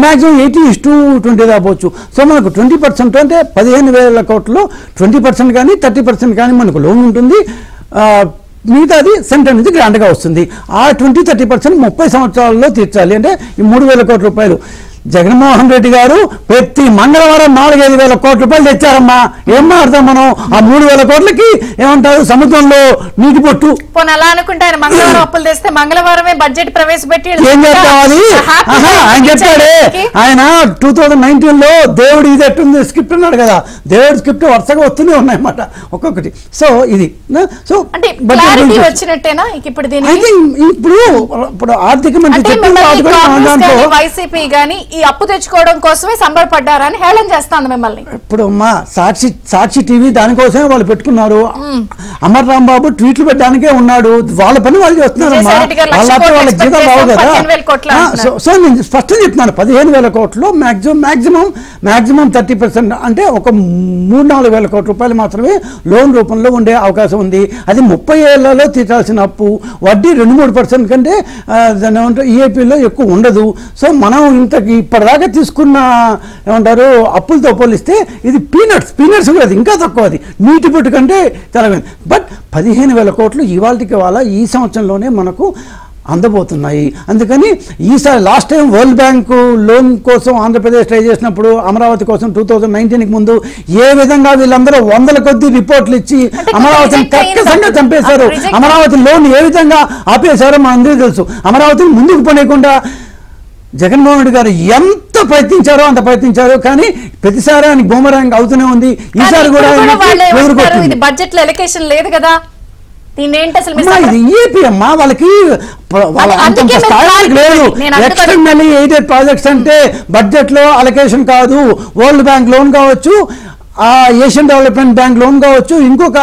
Speaker 3: మ్యాక్సిమం 80:20 రావచ్చు. సో మనకు 20% అంటే 15,000 కోట్లు 20% కానీ 30% కానీ మనకు లోన్ ఉంటుంది. మిగతాది సెంట్రల్ నుంచి గ్రాంట్గా వస్తుంది. ఆ 20-30% 30 సంవత్సరాల్లో తీర్చాలి. అంటే ఈ 3,000 కోట్ల రూపాయలు జగన్మోహన్ రెడ్డి గారు ప్రతి మంగళవారం 4,000-5,000 కోట్ల రూపాయలు తెచ్చారమ్మా. ఏం మాట్లాడతాం మనం? ఆ 3,000 కోట్లకి ఏమంటారు, సముద్రంలో నీటి పొట్టు.
Speaker 1: పోనీ అలా అనుకుంటే ఆయన మంగళవారం అప్పులు తెస్తే మంగళవారమే బడ్జెట్ ప్రవేశపెట్టి
Speaker 3: ఏం చేస్తామని ఆయన చెప్పాడే. ఆయన 2019లో దేవుడు ఇది ఎట్టుంది స్క్రిప్ట్ అన్నాడు కదా, దేవుడి స్క్రిప్ట్ వరుసగా వస్తూనే ఉన్నాయన్నమాట ఒక్కొక్కటి. సో ఇది సో
Speaker 1: అంటే క్లారిటీ వచ్చినట్టేనా ఇప్పుడు దీనికి?
Speaker 3: ఇప్పుడు ఆర్థిక మంత్రి
Speaker 1: వైసీపీ గానీ ఈ అప్పు తెచ్చుకోవడం కోసమే సంబరపడ్డారని హేళన చేస్తాను మిమ్మల్ని.
Speaker 3: ఇప్పుడు మా సాక్షి టీవీ దానికోసమే వాళ్ళు పెట్టుకున్నారు. అమర్ రాంబాబు ట్వీట్లు పెట్టడానికే ఉన్నాడు. వాళ్ళ పని వాళ్ళు చేస్తున్నారు. వాళ్ళ జీతాలు రావు కదా. సో నేను స్పష్టం చెప్తున్నాను, 15,000 కోట్లు మాక్సిమం 30%, అంటే ఒక 3-4 వేల కోట్ల రూపాయలు మాత్రమే లోన్ రూపంలో ఉండే అవకాశం ఉంది. అది 30 ఏళ్లలో తీర్చాల్సిన అప్పు. వడ్డీ 2-3% కంటే ఈఏపీలో ఎక్కువ ఉండదు. సో మనం ఇప్పటిదాకా తీసుకున్న ఏమంటారు అప్పులతో పోలిస్తే ఇది పీనట్స్ కూడా ఇంకా తక్కువ. అది నీటి పొట్టు కంటే తెలవైంది. బట్ 15,000 కోట్లు ఇవాళకి ఈ సంవత్సరంలోనే మనకు అందబోతున్నాయి. అందుకని ఈసారి last time world bank loan కోసం ఆంధ్రప్రదేశ్ ట్రై చేసినప్పుడు అమరావతి కోసం 2019కి ముందు ఏ విధంగా వీళ్ళందరూ 100 కొద్ది రిపోర్ట్లు ఇచ్చి అమరావతిని కక్కసంగా చంపేశారు. అమరావతి లోన్ ఏ విధంగా ఆపేశారో మన అందరికీ తెలుసు. అమరావతిని ముందుకు పోనీయకుండా జగన్మోహన్ రెడ్డి గారు ఎంత ప్రయత్నించారో అంత ప్రయత్నించారు. కానీ ప్రతిసారి ఆయన బూమరాంగ్ అవుతూనే ఉంది. ఈసారి కూడా
Speaker 1: బడ్జెట్ లో ఎలకేషన్ లేదు కదా.
Speaker 3: ఇది ఈఏపీ అమ్మా, వాళ్ళకి అంత స్థాయికి లేదు. ఎక్స్టర్నల్లీ ఎయిడెడ్ ప్రాజెక్ట్స్ అంటే బడ్జెట్ లో అలొకేషన్ కాదు. వరల్డ్ బ్యాంక్ లోన్ కావచ్చు, ఏషియన్ డెవలప్మెంట్ బ్యాంక్ లోన్ కావచ్చు, ఇంకొక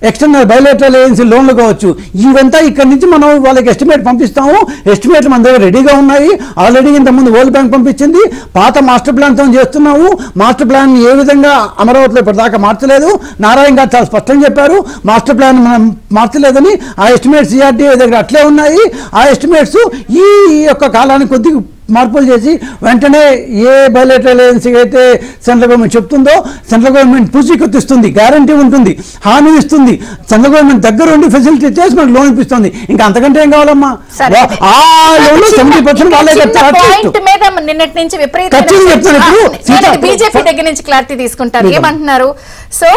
Speaker 3: ఎక్స్టర్నల్ బయోలేటరల్ ఏజెన్సీ లోన్లు కావచ్చు. ఇవంతా ఇక్కడ నుంచి మనం వాళ్ళకి ఎస్టిమేట్ పంపిస్తాము. ఎస్టిమేట్లు మన దగ్గర రెడీగా ఉన్నాయి. ఆల్రెడీ ఇంతకుముందు వరల్డ్ బ్యాంక్ పంపించింది. పాత మాస్టర్ ప్లాన్తో చేస్తున్నాము. మాస్టర్ ప్లాన్ ఏ విధంగా అమరావతిలో ఇప్పటిదాకా మార్చలేదు. నారాయణ గారు చాలా స్పష్టంగా చెప్పారు, మాస్టర్ ప్లాన్ మనం మార్చలేదని. ఆ ఎస్టిమేట్స్ సిఆర్డీఏ దగ్గర అట్లే ఉన్నాయి. ఆ ఎస్టిమేట్స్ ఈ యొక్క కాలానికి కొద్దిగా మార్పులు చేసి వెంటనే ఏ బయోలేటరల్ ఏజెన్సీకి అయితే సెంట్రల్ గవర్నమెంట్ చెప్తుందో సెంట్రల్ గవర్నమెంట్ పూచీకత్తిస్తుంది, గ్యారంటీ ఉంటుంది, హామీ ఇస్తుంది. సెంట్రల్ గవర్నమెంట్ దగ్గర ఉండి ఫెసిలిటీ చేసి మనకు లోన్ ఇప్పిస్తుంది. ఇంకా అంతకంటే ఏం కావాలమ్మా? ఆ లోన్ 70% వాళ్ళే
Speaker 1: బీజేపీ దగ్గర నుంచి క్లారిటీ తీసుకుంటారు. ఏమంటున్నారు? సో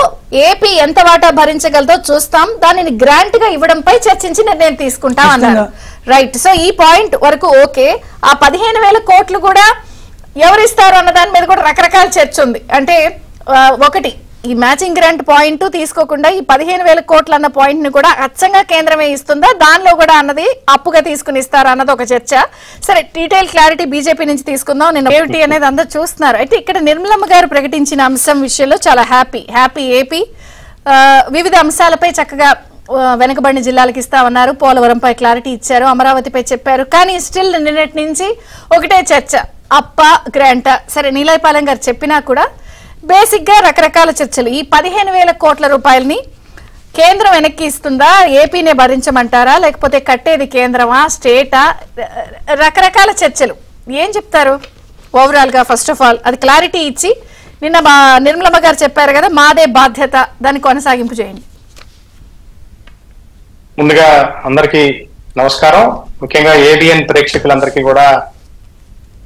Speaker 1: ఏపీ ఎంత వాటా భరించగలదో చూస్తాం, దానిని గ్రాంట్ గా ఇవ్వడంపై చర్చించి నిర్ణయం తీసుకుంటాం అన్నారు. రైట్. సో ఈ పాయింట్ వరకు ఓకే. ఆ 15,000 కోట్లు కూడా ఎవరిస్తారు అన్న దాని మీద కూడా రకరకాల చర్చ ఉంది. అంటే ఒకటి ఈ మ్యాచింగ్ గ్రాంట్ పాయింట్ తీసుకోకుండా ఈ 15,000 కోట్లు అన్న పాయింట్ ని కూడా అచ్చంగా కేంద్రమే ఇస్తుందా, దానిలో కూడా అన్నది అప్పుగా తీసుకుని ఇస్తారా అన్నది ఒక చర్చ. సరే, డీటెయిల్ క్లారిటీ బీజేపీ నుంచి తీసుకుందాం. నిన్న ఏమిటి అనేది అందరూ చూస్తున్నారు. అయితే ఇక్కడ నిర్మలమ్మ గారు ప్రకటించిన అంశం విషయంలో చాలా హ్యాపీ ఏపీ వివిధ అంశాలపై చక్కగా వెనకబడిన జిల్లాలకు ఇస్తామన్నారు. పోలవరంపై క్లారిటీ ఇచ్చారు, అమరావతిపై చెప్పారు. కానీ స్టిల్ నిన్నటి నుంచి ఒకటే చర్చ, అప్ప గ్రాంటా. సరే, నీలాయపాలెం గారు చెప్పినా కూడా బేసిక్ గా రకరకాల చర్చలు. ఈ 15,000 కోట్ల రూపాయలని కేంద్రం వెనక్కి ఇస్తుందా, ఏపీనే భరించమంటారా, లేకపోతే కట్టేది కేంద్రమా స్టేటా, రకరకాల చర్చలు. ఏం చెప్తారు ఓవరాల్ గా? ఫస్ట్ ఆఫ్ ఆల్ అది క్లారిటీ ఇచ్చి, నిన్న నిర్మలమ్మ గారు చెప్పారు కదా మాదే బాధ్యత, దాన్ని కొనసాగింపు చేయండి.
Speaker 5: ముందుగా అందరికీ నమస్కారం. ముఖ్యంగా ఏబిఎన్ ప్రేక్షకులందరికీ కూడా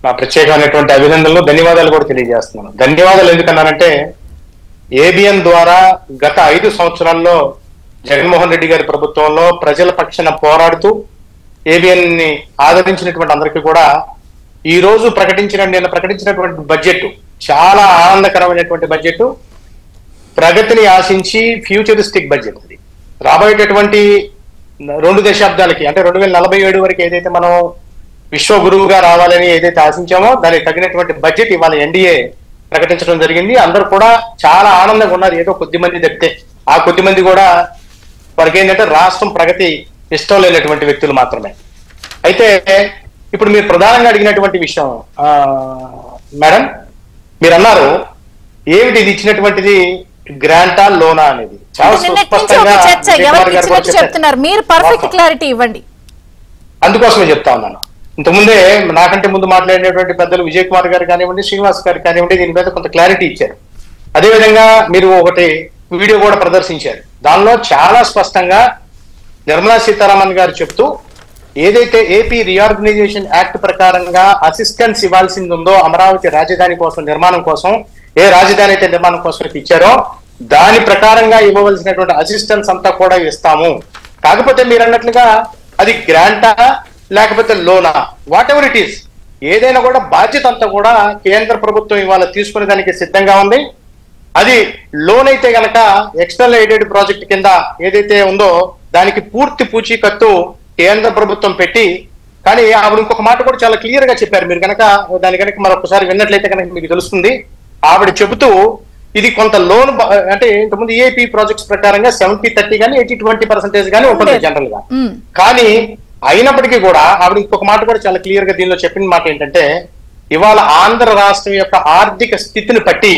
Speaker 5: నా ప్రత్యేకమైనటువంటి అభినందనలు, ధన్యవాదాలు కూడా తెలియజేస్తున్నాను. ధన్యవాదాలు ఎందుకన్నానంటే ఏబిఎన్ ద్వారా గత 5 సంవత్సరాల్లో జగన్మోహన్ రెడ్డి గారి ప్రభుత్వంలో ప్రజల పక్షాన పోరాడుతూ ఏబిఎన్ ని ఆదరించినటువంటి అందరికీ కూడా ఈ రోజు నిన్న ప్రకటించినటువంటి బడ్జెట్ చాలా ఆనందకరమైనటువంటి బడ్జెట్, ప్రగతిని ఆశించి ఫ్యూచరిస్టిక్ బడ్జెట్. అది రాబోయేటటువంటి 2 దశాబ్దాలకి అంటే 2047 వరకు ఏదైతే మనం విశ్వగురువుగా రావాలని ఏదైతే ఆశించామో దానికి తగినటువంటి బడ్జెట్ ఇవాళ ఎన్డీఏ ప్రకటించడం జరిగింది. అందరూ కూడా చాలా ఆనందంగా ఉన్నారు. ఏదో కొద్దిమంది తప్పితే ఆ కొద్దిమంది కూడా వారికి ఏంటంటే రాష్ట్రం ప్రగతి ఇష్టం లేనటువంటి వ్యక్తులు మాత్రమే. అయితే ఇప్పుడు మీరు ప్రధానంగా అడిగినటువంటి విషయం మేడం, మీరు అన్నారు ఏమిటి ఇది ఇచ్చినటువంటిది గ్రాంటా లోనా అనేది. అందుకోసమే చెప్తా ఉన్నాను. ఇంతకుముందే నాకంటే ముందు మాట్లాడినటువంటి పెద్దలు విజయ్ కుమార్ గారు కానివ్వండి, శ్రీనివాస్ గారు కానివ్వండి, దీని మీద కొంత క్లారిటీ ఇచ్చారు. అదేవిధంగా మీరు ఒకటి వీడియో కూడా ప్రదర్శించారు. దానిలో చాలా స్పష్టంగా నిర్మలా సీతారామన్ గారు చెప్తూ ఏదైతే ఏపీ రీఆర్గనైజేషన్ యాక్ట్ ప్రకారంగా అసిస్టెన్స్ ఇవ్వాల్సింది ఉందో అమరావతి రాజధాని కోసం నిర్మాణం కోసం, ఏ రాజధాని అయితే నిర్మాణం కోసం ఇచ్చారో దాని ప్రకారంగా ఇవ్వవలసినటువంటి అసిస్టెన్స్ అంతా కూడా ఇస్తాము. కాకపోతే మీరు అన్నట్లుగా అది గ్రాంటా లేకపోతే లోనా, వాట్ ఎవర్ ఇట్ ఈస్, ఏదైనా కూడా బాధ్యత అంతా కూడా కేంద్ర ప్రభుత్వం ఇవాళ తీసుకునే దానికి సిద్ధంగా ఉంది. అది లోన్ అయితే గనక ఎక్స్టర్నల్ ఎయిడెడ్ ప్రాజెక్ట్ కింద ఏదైతే ఉందో దానికి పూర్తి పూచీకత్తు కేంద్ర ప్రభుత్వం పెట్టి, కానీ ఆవిడ ఇంకొక మాట కూడా చాలా క్లియర్ గా చెప్పారు. మీరు కనుక దాని కనుక మరొకసారి విన్నట్లయితే కనుక మీకు తెలుస్తుంది. ఆవిడ చెబుతూ ఇది కొంత లోన్ అంటే ఇంతకుముందు ఈఐపీ ప్రాజెక్ట్స్ ప్రకారంగా 70-30 కానీ 80-20% కానీ ఉంటుంది జనరల్ గా. కానీ అయినప్పటికీ కూడా ఆవిడ ఇంకొక మాట కూడా చాలా క్లియర్ గా దీనిలో చెప్పిన మాట ఏంటంటే, ఇవాళ ఆంధ్ర రాష్ట్రం యొక్క ఆర్థిక స్థితిని బట్టి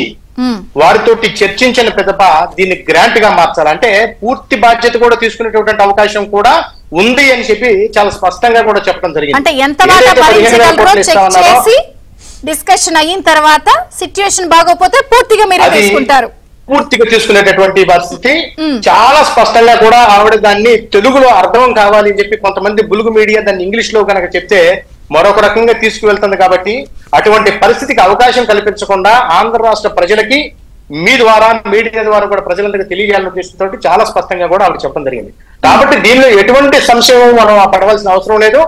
Speaker 5: వారితోటి చర్చించిన పిదప దీన్ని గ్రాంట్ గా మార్చాలంటే పూర్తి బాధ్యత కూడా తీసుకునేటువంటి అవకాశం కూడా ఉంది అని చెప్పి చాలా స్పష్టంగా కూడా చెప్పడం జరిగింది.
Speaker 1: అంటే ఎంత డిస్కషన్ అయిన తర్వాత సిచ్యుయేషన్ బాగోపోతే పూర్తిగా మీరు తీసుకుంటారు,
Speaker 5: పూర్తిగా తీసుకునేటటువంటి పరిస్థితి చాలా స్పష్టంగా కూడా ఆవిడ దాన్ని తెలుగులో అర్థం కావాలి అని చెప్పి కొంతమంది బులుగు మీడియా దాన్ని ఇంగ్లీష్ లో కనుక చెప్తే మరొక రకంగా తీసుకువెళ్తుంది. కాబట్టి అటువంటి పరిస్థితికి అవకాశం కల్పించకుండా ఆంధ్ర రాష్ట్ర ప్రజలకి మీ ద్వారా మీడియా ద్వారా కూడా ప్రజలందరికీ తెలియజేయాలని ఉద్దేశంతో చాలా స్పష్టంగా కూడా ఆవిడ చెప్పడం జరిగింది. కాబట్టి దీనిలో ఎటువంటి సంశయం మనం పడవలసిన అవసరం లేదు.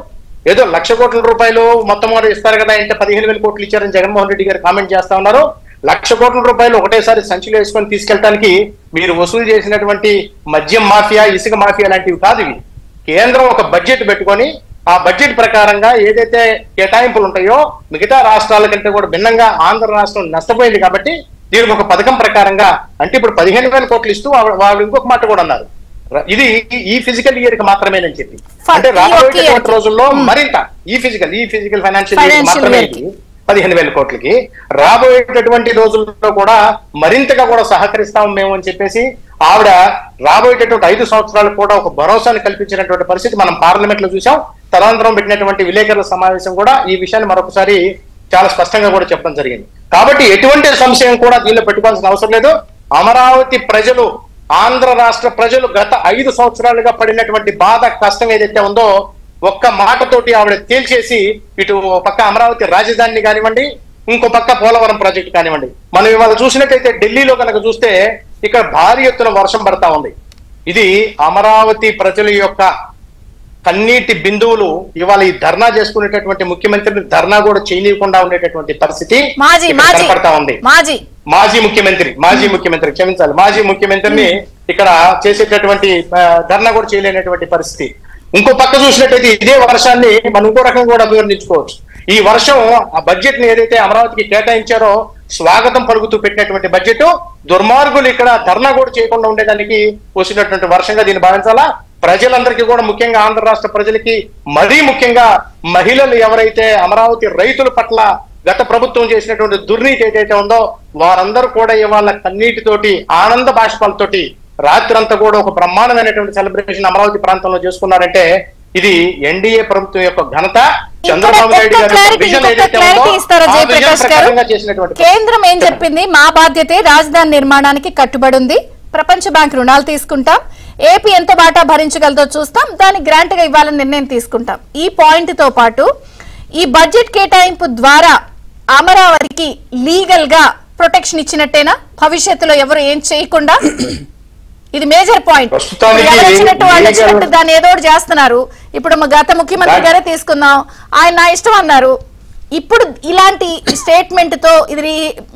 Speaker 5: ఏదో 1,00,000 కోట్ల రూపాయలు మొత్తం కూడా ఇస్తారు కదా, అంటే 15,000 కోట్లు ఇచ్చారని జగన్మోహన్ రెడ్డి గారు కామెంట్ చేస్తా ఉన్నారు. 1,00,000 కోట్ల రూపాయలు ఒకటేసారి సంచిలో వేసుకొని తీసుకెళ్ళడానికి మీరు వసూలు చేసినటువంటి మద్యం మాఫియా, ఇసుక మాఫియా లాంటివి కాదు ఇవి. కేంద్రం ఒక బడ్జెట్ పెట్టుకొని ఆ బడ్జెట్ ప్రకారంగా ఏదైతే కేటాయింపులు ఉంటాయో మిగతా రాష్ట్రాల కంటే కూడా భిన్నంగా ఆంధ్ర రాష్ట్రం నష్టపోయింది. కాబట్టి దీనికి ఒక పథకం ప్రకారంగా అంటే ఇప్పుడు 15,000 కోట్లు ఇస్తూ వాళ్ళు ఇంకొక మాట కూడా అన్నారు, ఇది ఈ ఫిజికల్ ఇయర్ కి మాత్రమేనని చెప్పి. అంటే రాబోయేటువంటి రోజుల్లో మరింత ఈ ఫిజికల్ ఫైనాన్షియల్ ఇయర్ మాత్రమే 15,000 కోట్లకి రాబోయేటటువంటి రోజుల్లో కూడా మరింతగా కూడా సహకరిస్తాం మేము అని చెప్పేసి ఆవిడ రాబోయేటటువంటి 5 సంవత్సరాలకు కూడా ఒక భరోసాను కల్పించినటువంటి పరిస్థితి మనం పార్లమెంట్ లో చూసాం. తదనంతరం పెట్టినటువంటి విలేకరుల సమావేశం కూడా ఈ విషయాన్ని మరొకసారి చాలా స్పష్టంగా కూడా చెప్పడం జరిగింది. కాబట్టి ఎటువంటి సంశయం కూడా దీనిలో పెట్టుకోవాల్సిన అవసరం లేదు. అమరావతి ప్రజలు, ఆంధ్ర రాష్ట్ర ప్రజలు గత 5 సంవత్సరాలుగా పడినటువంటి బాధ, కష్టం ఏదైతే ఉందో ఒక్క మాటతోటి ఆవిడ తేల్చేసి ఇటు పక్క అమరావతి రాజధానిని కానివ్వండి, ఇంకో పక్క పోలవరం ప్రాజెక్టు కానివ్వండి, మనం ఇవాళ చూసినట్టయితే ఢిల్లీలో కనుక చూస్తే ఇక్కడ భారీ ఎత్తున వర్షం పడతా ఉంది. ఇది అమరావతి ప్రజల యొక్క కన్నీటి బిందువులు. ఇవాళ ఈ ధర్నా చేసుకునేటటువంటి ముఖ్యమంత్రిని ధర్నా కూడా చేయనీయకుండా ఉండేటటువంటి పరిస్థితి కనపడతా ఉంది. మాజీ ముఖ్యమంత్రి క్షమించాలి, మాజీ ముఖ్యమంత్రిని ఇక్కడ చేసేటటువంటి ధర్నా కూడా చేయలేనటువంటి పరిస్థితి. ఇంకో పక్క చూసినట్టయితే ఇదే వర్షాన్ని మనం ఇంకో రకంగా కూడా అభివర్ణించుకోవచ్చు. ఈ వర్షం ఆ బడ్జెట్ ని ఏదైతే అమరావతికి కేటాయించారో స్వాగతం పలుకుతూ పెట్టినటువంటి బడ్జెట్, దుర్మార్గులు ఇక్కడ ధర్నా కూడా చేయకుండా ఉండేదానికి వచ్చినటువంటి వర్షంగా దీన్ని భావించాలా. ప్రజలందరికీ కూడా, ముఖ్యంగా ఆంధ్ర రాష్ట్ర ప్రజలకి, మరీ ముఖ్యంగా మహిళలు ఎవరైతే అమరావతి రైతుల పట్ల గత ప్రభుత్వం చేసినటువంటి దుర్నీతి ఏదైతే ఉందో వారందరూ కూడా ఇవాళ కన్నీటితోటి ఆనంద బాష్పాలతోటి రాత్రంతా కూడా ఒక బ్రహ్మాండమైనటువంటి సెలబ్రేషన్ అమరావతి ప్రాంతంలో చేసుకున్నారంటే ఇది ఎన్డీఏ ప్రభుత్వం యొక్క ఘనత. చంద్రబాబు నాయుడు గారు
Speaker 1: కేంద్రం ఏం చెప్పింది, మా బాధ్యతే రాజధాని నిర్మాణానికి కట్టుబడి ఉంది, ప్రపంచ బ్యాంక్ రుణాలు తీసుకుంటాం, ఏపీ ఎంత బాటా భరించగలదో చూస్తాం, దాన్ని గ్రాంట్ గా ఇవ్వాలని నిర్ణయం తీసుకుంటాం. ఈ పాయింట్ తో పాటు ఈ బడ్జెట్ కేటాయింపు ద్వారా అమరావతికి లీగల్ గా ప్రొటెక్షన్ ఇచ్చినట్టేనా, భవిష్యత్తులో ఎవరు ఏం చేయకుండా? ఇది మేజర్ పాయింట్. ఎవరొచ్చినట్టు వాళ్ళు వచ్చినట్టు దాన్ని ఏదో చేస్తున్నారు. ఇప్పుడు గత ముఖ్యమంత్రి గారే తీసుకుందాం, ఆయన నా ఇష్టం అన్నారు. ఇప్పుడు ఇలాంటి స్టేట్మెంట్ తో ఇది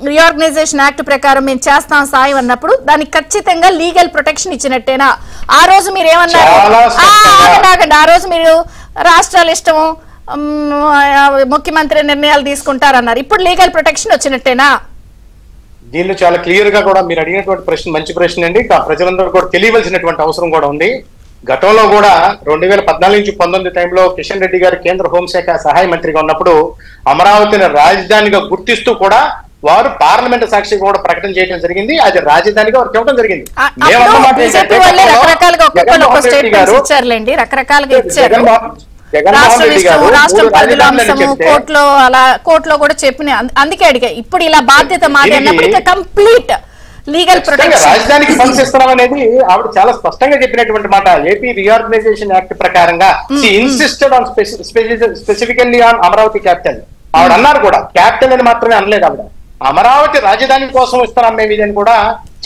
Speaker 1: రీఆర్గనైజేషన్ యాక్ట్ ప్రకారం మేము చేస్తాం సాయం అన్నప్పుడు దానికి ఖచ్చితంగా లీగల్ ప్రొటెక్షన్ ఇచ్చినట్టేనా? ఆ రోజు మీరు ఏమన్నారు, ఆ రోజు మీరు రాష్ట్రాల ఇష్టం, ముఖ్యమంత్రి నిర్ణయాలు తీసుకుంటారన్నారు. ఇప్పుడు లీగల్ ప్రొటెక్షన్ వచ్చినట్టేనా?
Speaker 5: దీనిలో చాలా క్లియర్ గా కూడా మీరు అడిగినటువంటి ప్రశ్న మంచి ప్రశ్న అండి. ప్రజలందరూ కూడా తెలియవలసినటువంటి అవసరం కూడా ఉంది. గతంలో కూడా 2014-19 టైంలో కిషన్ రెడ్డి గారు కేంద్ర హోంశాఖ సహాయ మంత్రిగా ఉన్నప్పుడు అమరావతిని రాజధానిగా గుర్తిస్తూ కూడా వారు పార్లమెంట్ సాక్షిగా కూడా ప్రకటన చేయడం జరిగింది. అది రాజధానిగా వారు చెప్పడం జరిగింది.
Speaker 1: కోర్టులో కూడా చెప్పిన, అందుకే అడిగా. ఇప్పుడు ఇలా బాధ్యత మాది అన్నప్పుడు కంప్లీట్ లీగల్ ప్రొటెక్షన్.
Speaker 5: రాజధానికి ఫండ్స్ ఇస్తున్నాం అనేది ఆవిడ చాలా స్పష్టంగా చెప్పినటువంటి మాట. ఏపీ రీఆర్గనైజేషన్ యాక్ట్ ప్రకారంగా insisted on specifically on Amaravati capital. ఆవిడ అన్నారు కూడా, క్యాపిటల్ అని మాత్రమే అనలేదు ఆవిడ, అమరావతి రాజధాని కోసం ఇస్తున్నాం మేము ఇది అని కూడా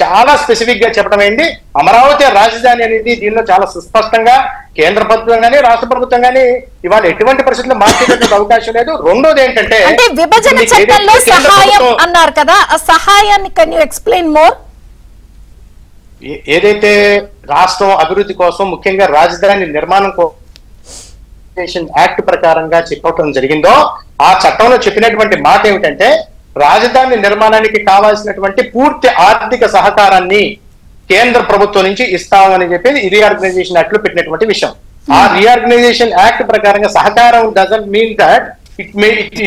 Speaker 5: చాలా స్పెసిఫిక్ గా చెప్పడం అయింది. అమరావతి రాజధాని అనేది దీనిలో చాలా సుస్పష్టంగా కేంద్ర ప్రభుత్వం కానీ రాష్ట్ర ప్రభుత్వం కానీ ఇవాళ ఎటువంటి పరిస్థితుల్లో మార్చేటటువంటి అవకాశం లేదు. రెండోది ఏంటంటే
Speaker 1: అంటే విభజన చట్టంలో సహాయం అన్నారు కదా, ఆ సహాయాన్ని కెన్ యు ఎక్స్ప్లెయిన్ మోర్?
Speaker 5: ఏదైతే రాష్ట్రం అభివృద్ధి కోసం ముఖ్యంగా రాజధాని నిర్మాణం యాక్ట్ ప్రకారంగా చెప్పడం జరిగిందో ఆ చట్టంలో చెప్పినటువంటి మాట ఏమిటంటే రాజధాని నిర్మాణానికి కావాల్సినటువంటి పూర్తి ఆర్థిక సహకారాన్ని కేంద్ర ప్రభుత్వం నుంచి ఇస్తామని చెప్పేది ఈ రీఆర్గనైజేషన్ యాక్ట్ లో పెట్టినటువంటి విషయం. ఆ రీఆర్గనైజేషన్ యాక్ట్ ప్రకారంగా సహకారం doesn't mean that it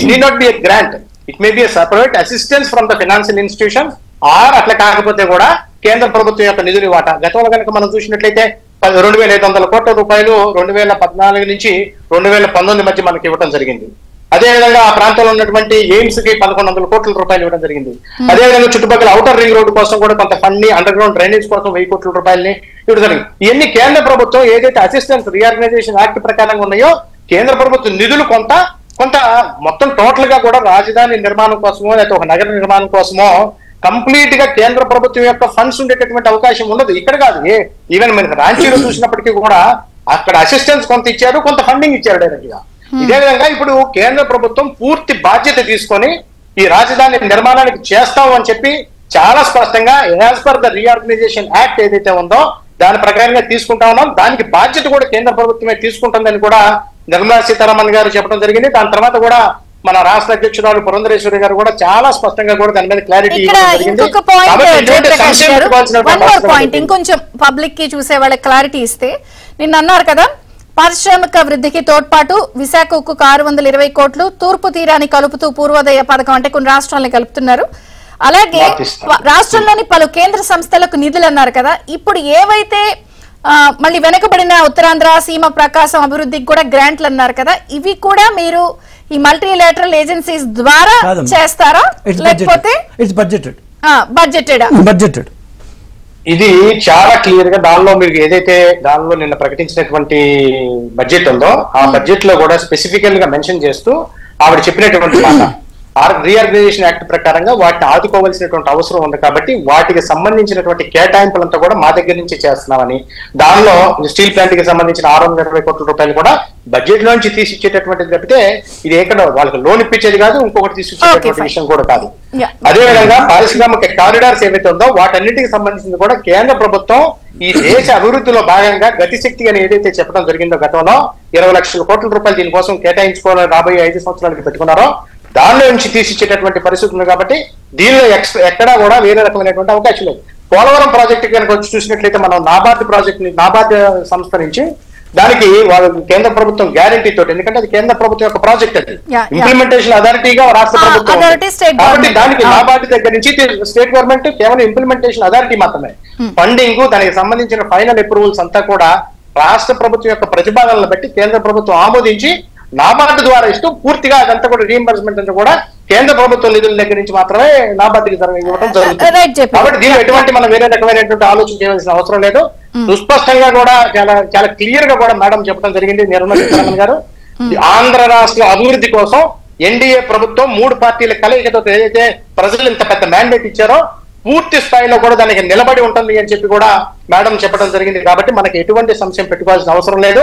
Speaker 5: need not be a grant, it may be a separate assistance from the financial institution or అట్లా కాకపోతే కూడా కేంద్ర ప్రభుత్వం యొక్క నిధులు వాటా. గతంలో కనుక మనం చూసినట్లయితే 2,500 కోట్ల రూపాయలు 2014 నుంచి 2019 మధ్య మనకి ఇవ్వడం జరిగింది. అదేవిధంగా ఆ ప్రాంతంలో ఉన్నటువంటి ఎయిమ్స్ కి 1,100 కోట్ల రూపాయలు ఇవ్వడం జరిగింది. అదేవిధంగా చుట్టుపక్కల ఔటర్ రింగ్ రోడ్డు కోసం కూడా కొంత ఫండ్ ని, అండర్ గ్రౌండ్ డ్రైనేజ్ కోసం 1000 కోట్ల రూపాయలని ఇవ్వడం జరిగింది. ఇవన్నీ కేంద్ర ప్రభుత్వం ఏదైతే అసిస్టెన్స్ రీఆర్గనైజేషన్ యాక్ట్ ప్రకారంగా ఉన్నాయో కేంద్ర ప్రభుత్వం నిధులు కొంత మొత్తం టోటల్ గా కూడా రాజధాని నిర్మాణం కోసమో లేకపోతే ఒక నగర నిర్మాణం కోసమో కంప్లీట్ గా కేంద్ర ప్రభుత్వం యొక్క ఫండ్స్ ఉండేటటువంటి అవకాశం ఉండదు. ఇక్కడ కాదు, ఈవెన్ మనకి రాంచీలో చూసినప్పటికీ కూడా అక్కడ అసిస్టెన్స్ కొంత ఇచ్చారు, కొంత ఫండింగ్ ఇచ్చారు డైరెక్ట్ గా. ఇదే విధంగా ఇప్పుడు కేంద్ర ప్రభుత్వం పూర్తి బాధ్యత తీసుకొని ఈ రాజధాని నిర్మాణానికి చేస్తాం అని చెప్పి చాలా స్పష్టంగా as per the reorganisation act ఏదైతే ఉందో దాని ప్రకారంగా తీసుకుంటా ఉన్నాం. దానికి బాధ్యత కూడా కేంద్ర ప్రభుత్వమే తీసుకుంటుందని కూడా నిర్మలా సీతారామన్ గారు చెప్పడం జరిగింది. దాని తర్వాత కూడా మన రాష్ట్ర అధ్యక్షురాలు పురంధరేశ్వరి గారు కూడా చాలా స్పష్టంగా కూడా దాని మీద క్లారిటీ
Speaker 1: ఇంకొంచెం పబ్లిక్ కి చూసే వాళ్ళకి క్లారిటీ ఇస్తే, నిన్న అన్నారు కదా పారిశ్రామిక వృద్ధికి తోడ్పాటు విశాఖ ఉక్కుకు 620 కోట్లు, తూర్పు తీరాన్ని కలుపుతూ పూర్వోదయ పథకం అంటే కొన్ని రాష్ట్రాలను కలుపుతున్నారు. అలాగే రాష్ట్రంలోని పలు కేంద్ర సంస్థలకు నిధులు అన్నారు కదా. ఇప్పుడు ఏవైతే మళ్ళీ వెనుకబడిన ఉత్తరాంధ్ర, సీమ ప్రకాశం అభివృద్ధికి కూడా గ్రాంట్లు అన్నారు కదా, ఇవి కూడా మీరు ఈ మల్టీలేటరల్ ఏజెన్సీస్ ద్వారా చేస్తారా లేకపోతే
Speaker 3: బడ్జెటెడ్?
Speaker 5: ఇది చాలా క్లియర్ గా దానిలో మీరు ఏదైతే దానిలో నిన్న ప్రకటించినటువంటి బడ్జెట్ ఉందో ఆ బడ్జెట్ లో కూడా స్పెసిఫికల్ గా మెన్షన్ చేస్తూ ఆవిడ చెప్పినటువంటి మాట రీఆర్గనైజేషన్ యాక్ట్ ప్రకారంగా వాటిని ఆదుకోవాల్సినటువంటి అవసరం ఉంది కాబట్టి వాటికి సంబంధించినటువంటి కేటాయింపులంతా కూడా మా దగ్గర నుంచి చేస్తున్నామని, దానిలో స్టీల్ ప్లాంట్ కి సంబంధించిన 620 కోట్ల రూపాయలు కూడా బడ్జెట్ లోంచి తీసిచ్చేటటువంటిది తప్పితే ఇది ఎక్కడ వాళ్ళకి లోన్ ఇప్పించేది కాదు, ఇంకొకటి తీసిచ్చేటటువంటి విషయం కూడా కాదు. అదేవిధంగా పారిశ్రామిక కారిడార్స్ ఏవైతే ఉందో వాటన్నిటికి సంబంధించింది కూడా కేంద్ర ప్రభుత్వం ఈ దేశ అభివృద్ధిలో భాగంగా గతిశక్తి అని ఏదైతే చెప్పడం జరిగిందో గతంలో 20 లక్షల కోట్ల రూపాయలు దీనికోసం కేటాయించుకోవాలని రాబోయే 5 సంవత్సరాలకి పెట్టుకున్నారో దానిలో నుంచి తీసిచ్చేటటువంటి పరిస్థితి ఉంది కాబట్టి దీనిలో ఎక్కడా కూడా వేరే రకమైనటువంటి అవకాశం లేదు. పోలవరం ప్రాజెక్టు కనుక వచ్చి చూసినట్లయితే మనం నాబార్డ్ సంస్థ నుంచి దానికి వాళ్ళ కేంద్ర ప్రభుత్వం గ్యారంటీ తోటి, ఎందుకంటే అది కేంద్ర ప్రభుత్వం యొక్క ప్రాజెక్ట్, అది ఇంప్లిమెంటేషన్ అథారిటీగా రాష్ట్ర ప్రభుత్వం కాబట్టి దానికి నాబార్డ్ దగ్గర నుంచి స్టేట్ గవర్నమెంట్ కేవలం ఇంప్లిమెంటేషన్ అథారిటీ మాత్రమే. ఫండింగ్ దానికి సంబంధించిన ఫైనల్ అప్రూవల్స్ అంతా కూడా రాష్ట్ర ప్రభుత్వం యొక్క ప్రతిపాదనలు బట్టి కేంద్ర ప్రభుత్వం ఆమోదించి నాబార్డు ద్వారా ఇస్తూ పూర్తిగా అదంతా కూడా రీఎంబర్స్మెంట్ అంతా కూడా కేంద్ర ప్రభుత్వ నిధుల దగ్గర నుంచి మాత్రమే నాబార్డుకి ఇవ్వడం జరుగుతుంది. కాబట్టి దీనిలో ఎటువంటి మనం వేరే రకమైనటువంటి ఆలోచన చేయాల్సిన అవసరం లేదు. సుస్పష్టంగా కూడా చాలా క్లియర్ గా కూడా మేడం చెప్పడం జరిగింది నిర్మలా సీతారామన్ గారు. ఆంధ్ర రాష్ట్ర అభివృద్ధి కోసం ఎన్డీఏ ప్రభుత్వం 3 పార్టీల కలయికతో ఏదైతే ప్రజలు ఇంత పెద్ద మ్యాండేట్ ఇచ్చారో పూర్తి స్థాయిలో కూడా దానికి నిలబడి ఉంటుంది అని చెప్పి కూడా మేడం చెప్పడం జరిగింది. కాబట్టి మనకి ఎటువంటి సంశయం పెట్టుకోవాల్సిన అవసరం లేదు.